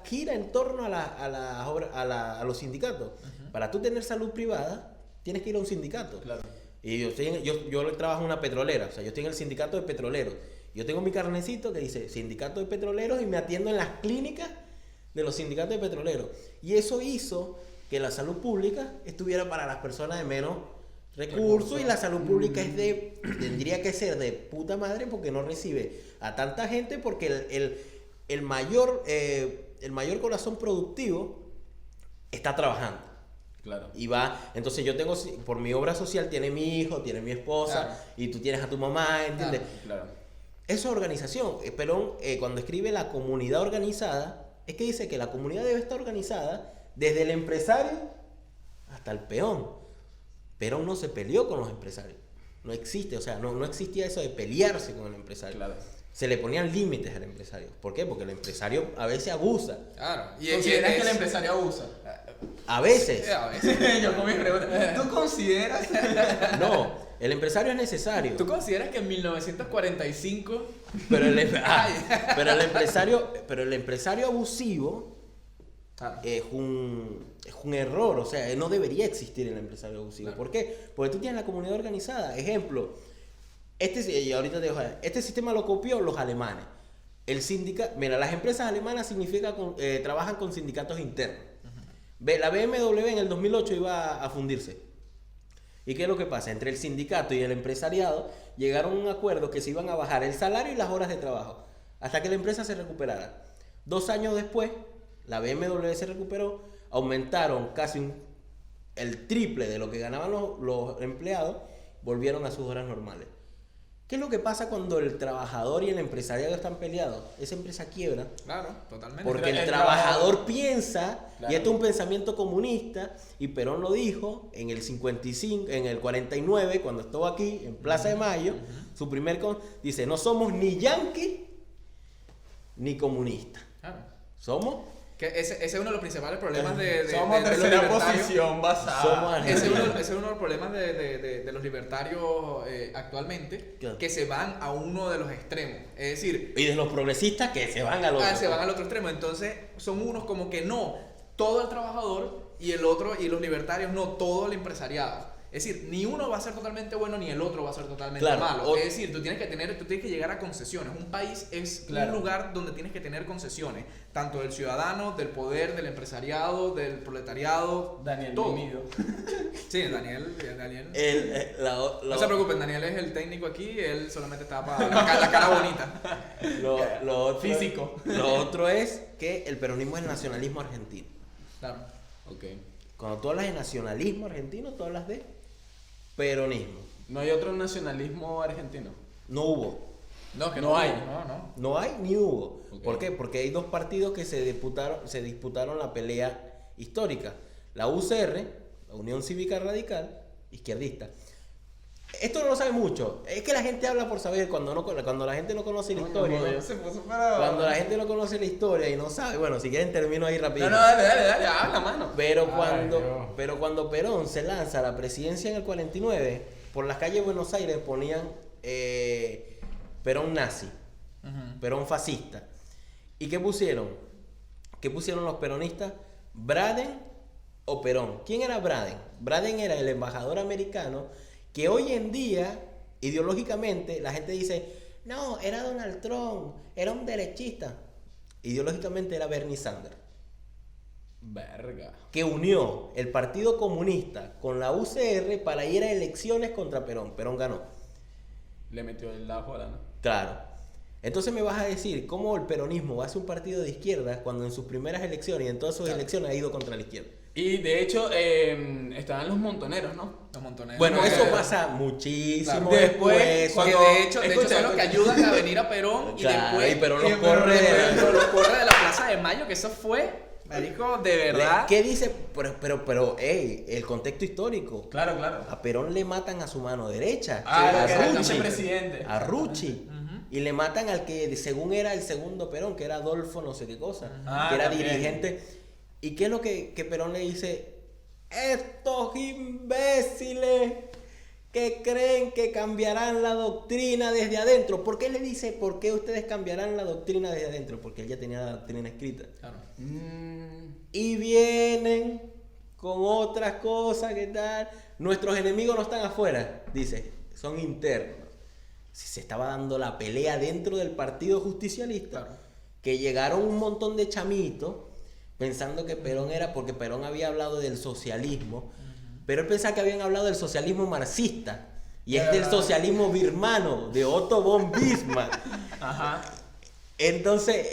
gira en torno a los sindicatos. Para tú tener salud privada, tienes que ir a un sindicato. Claro. Y yo trabajo en una petrolera, o sea, yo estoy en el sindicato de petroleros. Yo tengo mi carnecito que dice sindicato de petroleros y me atiendo en las clínicas de los sindicatos de petroleros. Y eso hizo que la salud pública estuviera para las personas de menos recursos, y la salud pública tendría que ser de puta madre porque no recibe a tanta gente, porque el mayor corazón productivo está trabajando. Claro. Y va, entonces yo tengo, por mi obra social, tiene mi hijo, tiene mi esposa, Claro. y tú tienes a tu mamá, ¿entiendes? Claro. Eso es organización. Perón, cuando escribe la comunidad organizada, es que dice que la comunidad debe estar organizada desde el empresario hasta el peón. Perón no se peleó con los empresarios. No existe, o sea, no existía eso de pelearse con el empresario. Claro. Se le ponían límites al empresario. ¿Por qué? Porque el empresario a veces abusa. Claro. ¿Consideras que el empresario abusa? A veces. A veces. Yo con mis preguntas. ¿Tú consideras? No, el empresario es necesario. ¿Tú consideras que en 1945 Pero el empresario abusivo Claro. es un error, o sea, no debería existir el empresario abusivo. Claro. ¿Por qué? Porque tú tienes la comunidad organizada. Ejemplo, y ahorita te dejo, este sistema lo copió los alemanes. Mira, las empresas alemanas trabajan con sindicatos internos. La BMW en el 2008 iba a fundirse. ¿Y qué es lo que pasa? Entre el sindicato y el empresariado llegaron a un acuerdo que se iban a bajar el salario y las horas de trabajo hasta que la empresa se recuperara. 2 años después, la BMW se recuperó, aumentaron casi el triple de lo que ganaban los empleados, volvieron a sus horas normales. ¿Qué es lo que pasa cuando el trabajador y el empresariado están peleados? Esa empresa quiebra. Claro, totalmente. Porque el El trabajador piensa, Claro. y esto es un pensamiento comunista, y Perón lo dijo en el 55, en el 49, cuando estuvo aquí, en Plaza de Mayo, su dice, no somos ni yanqui ni comunistas. Claro. Somos Ese es uno de los principales problemas de Somos los tercera libertarios. posición basada. Somos Ese es uno de los problemas de los libertarios actualmente, Claro. que se van a uno de los extremos. Es decir, y de los progresistas que se van al otro. se van al otro extremo. Entonces, son unos como que no, todo el trabajador y el otro, y los libertarios no, todo el empresariado. Es decir, ni uno va a ser totalmente bueno ni el otro va a ser totalmente Claro, malo. Es decir, tú tienes que llegar a concesiones. Un país es Claro. un lugar donde tienes que tener concesiones, tanto del ciudadano, del poder, del empresariado, del proletariado, Daniel todo. Mimido. Sí, Daniel. Lo No se preocupen, Daniel es el técnico aquí, él solamente está para la cara bonita. otro, Físico. Lo otro es que el peronismo es el nacionalismo argentino. Claro. Ok. Cuando tú hablas de nacionalismo argentino, tú hablas de peronismo. ¿No hay otro nacionalismo argentino? No hubo. No, que No no hay. No. No hay ni hubo. Ok. ¿Por qué? Porque hay 2 partidos que se disputaron la pelea histórica. La UCR, la Unión Cívica Radical, izquierdista. Esto no lo sabe mucho. Es que la gente habla por saber cuando la gente no conoce la historia. ¿no? Se puso para... Cuando la gente no conoce la historia y no sabe, bueno, si quieren termino ahí rápido. No, dale, habla, mano. Pero Ay, Dios. cuando Perón se lanza a la presidencia en el 49, por las calles de Buenos Aires ponían Perón nazi, Perón fascista. ¿Y qué pusieron? ¿Qué pusieron los peronistas? ¿Braden o Perón? ¿Quién era Braden? Braden era el embajador americano que hoy en día, ideológicamente, la gente dice, no, era Donald Trump, era un derechista. Ideológicamente era Bernie Sanders, Verga. que unió el Partido Comunista con la UCR para ir a elecciones contra Perón. Perón ganó. Le metió el ajo a la... Claro. Entonces me vas a decir cómo el peronismo va a ser un partido de izquierda cuando en sus primeras elecciones y en todas sus elecciones ha ido contra la izquierda. Y de hecho, estaban los montoneros, ¿no? Los montoneros. Bueno, Que- eso pasa muchísimo Claro. después. Que Cuando- de hecho escucha, son los que ayudan a venir a Perón y Claro, después y Perón los después corre de la- los corre de la Plaza de Mayo, que eso fue, marico, de verdad. ¿Qué dice? Pero, el contexto histórico. Claro, claro. A Perón le matan a su mano derecha. Ah, a que era el Rucci. vicepresidente. A Rucci. Y le matan al que según era el segundo Perón, que era Adolfo no sé qué cosa, Ah, que era también. dirigente. ¿Y qué es lo que Perón le dice? Estos imbéciles que creen que cambiarán la doctrina desde adentro. ¿Por qué le dice, por qué ustedes cambiarán la doctrina desde adentro? Porque él ya tenía la doctrina escrita. Claro. Y vienen con otras cosas que tal. Nuestros enemigos no están afuera, dice, son internos. Si se estaba dando la pelea dentro del Partido Justicialista, Claro. que llegaron un montón de chamitos pensando que Perón era, porque Perón había hablado del socialismo, pero él pensaba que habían hablado del socialismo marxista, y es del socialismo birmano, de Otto von Bismarck. Ajá. Entonces,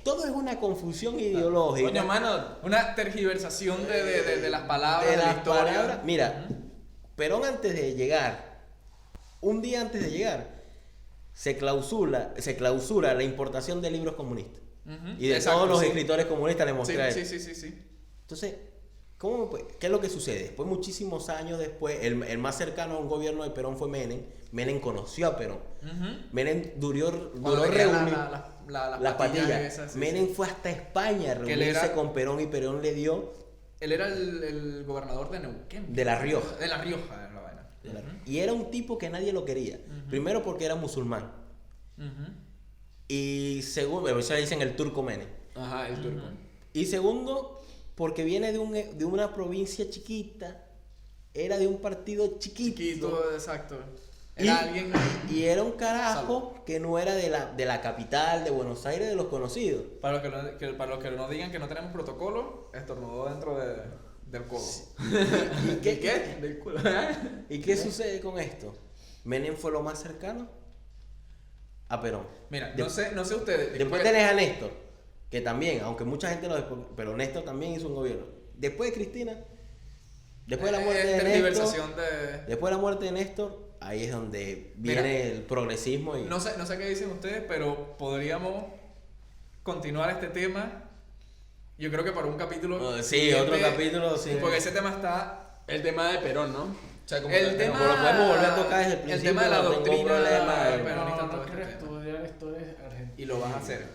todo es una confusión ideológica. Coño, mano. Una tergiversación de las palabras, de, de la las historia. palabras. Mira, Perón antes de llegar, un día antes de llegar, se clausura la importación de libros comunistas. Ujú. Y de Exacto, todos los sí. escritores comunistas le Sí, mostré a él. sí. Entonces, ¿qué es lo que sucede? Después, muchísimos años después, el más cercano a un gobierno de Perón fue Menem. Menem conoció a Perón. Menem duró Cuando tenía reunir las patillas. esas, sí, Menem sí. fue hasta España a Que él reunirse era- con Perón y Perón le dio Él era el gobernador de Neuquén. De La Rioja. De La Rioja, era la vaina. y era un tipo que nadie lo quería. Primero porque era musulmán. Ujú. Y segundo, eso le dicen el turco Menem. Ajá, el turco. Y segundo, porque viene de una provincia chiquita, era de un partido chiquito. Chiquito, exacto. Y, Era alguien. y era un carajo que no era de la capital, de Buenos Aires, de los conocidos. Para los que no digan que no tenemos protocolo, estornudó dentro del codo. ¿Y qué, Del culo. ¿Y qué sucede con esto? Menem fue lo más cercano a Perón. Mira, De- no sé ustedes. Después tenés a Néstor, que también, aunque mucha gente pero Néstor también hizo un gobierno. Después de Cristina, después de la muerte de Néstor, tergiversación de. después de la muerte de Néstor, ahí es donde viene Mira, el progresismo y No sé qué dicen ustedes, pero podríamos continuar este tema. Yo creo que para un capítulo. sí, otro capítulo, sí. Porque ese tema está. El tema de Perón, ¿no? O sea, como el que- tema. Pero lo podemos volver a tocar desde el principio, tema de la no tengo doctrina problema. peronista, No todo este quiero tema. estudiar historia argentina. Y lo vas a hacer.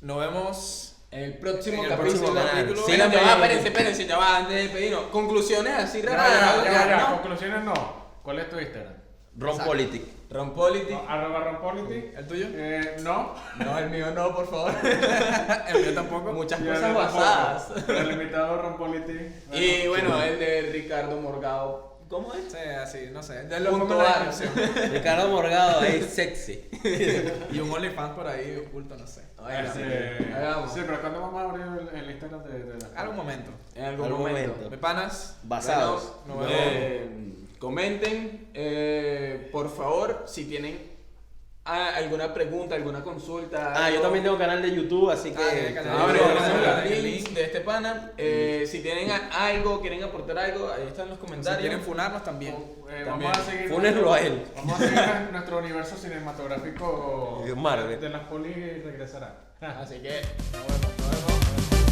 Nos vemos. El próximo En el capítulo. próximo canal. capítulo. Sí, Mira, Síganme. ya va, espérense, ya va, antes de despedirnos. Conclusiones así Ya, raras. ya, ¿no? conclusiones no. ¿Cuál es tu Instagram? Ron Exacto. Politic. Rompolitik. @ronpolitic. ¿El tuyo? No. No, el mío no, por favor. El mío tampoco. Muchas Y el cosas mío tampoco. basadas. El invitado Ronpolitic. Y bueno, el de Ricardo Morgado. ¿Cómo es? Sí, así, no sé. Ya lo Punto pongo en la ar. descripción. Ricardo Morgado ahí sexy. Y un OnlyFans por ahí oculto, no sé. Hagamos. Sí, pero ¿cuándo vamos a abrir el Instagram de la... Algún momento. En algún Algún momento. momento. Me panas. Basados. Bueno, nos vemos. Comenten, por favor, si tienen alguna pregunta, alguna consulta. Ah, yo algo. también tengo canal de YouTube, así Ah, tiene que... canal. Abre Sí, el sí, link sí. de este pana. Si tienen algo, quieren aportar algo, ahí están los Si comentarios. quieren funarnos también. También. Vamos a seguir... Fúnenlo a él. Vamos a seguir nuestro universo cinematográfico Marvel. de las polis regresará. Así que nos vemos.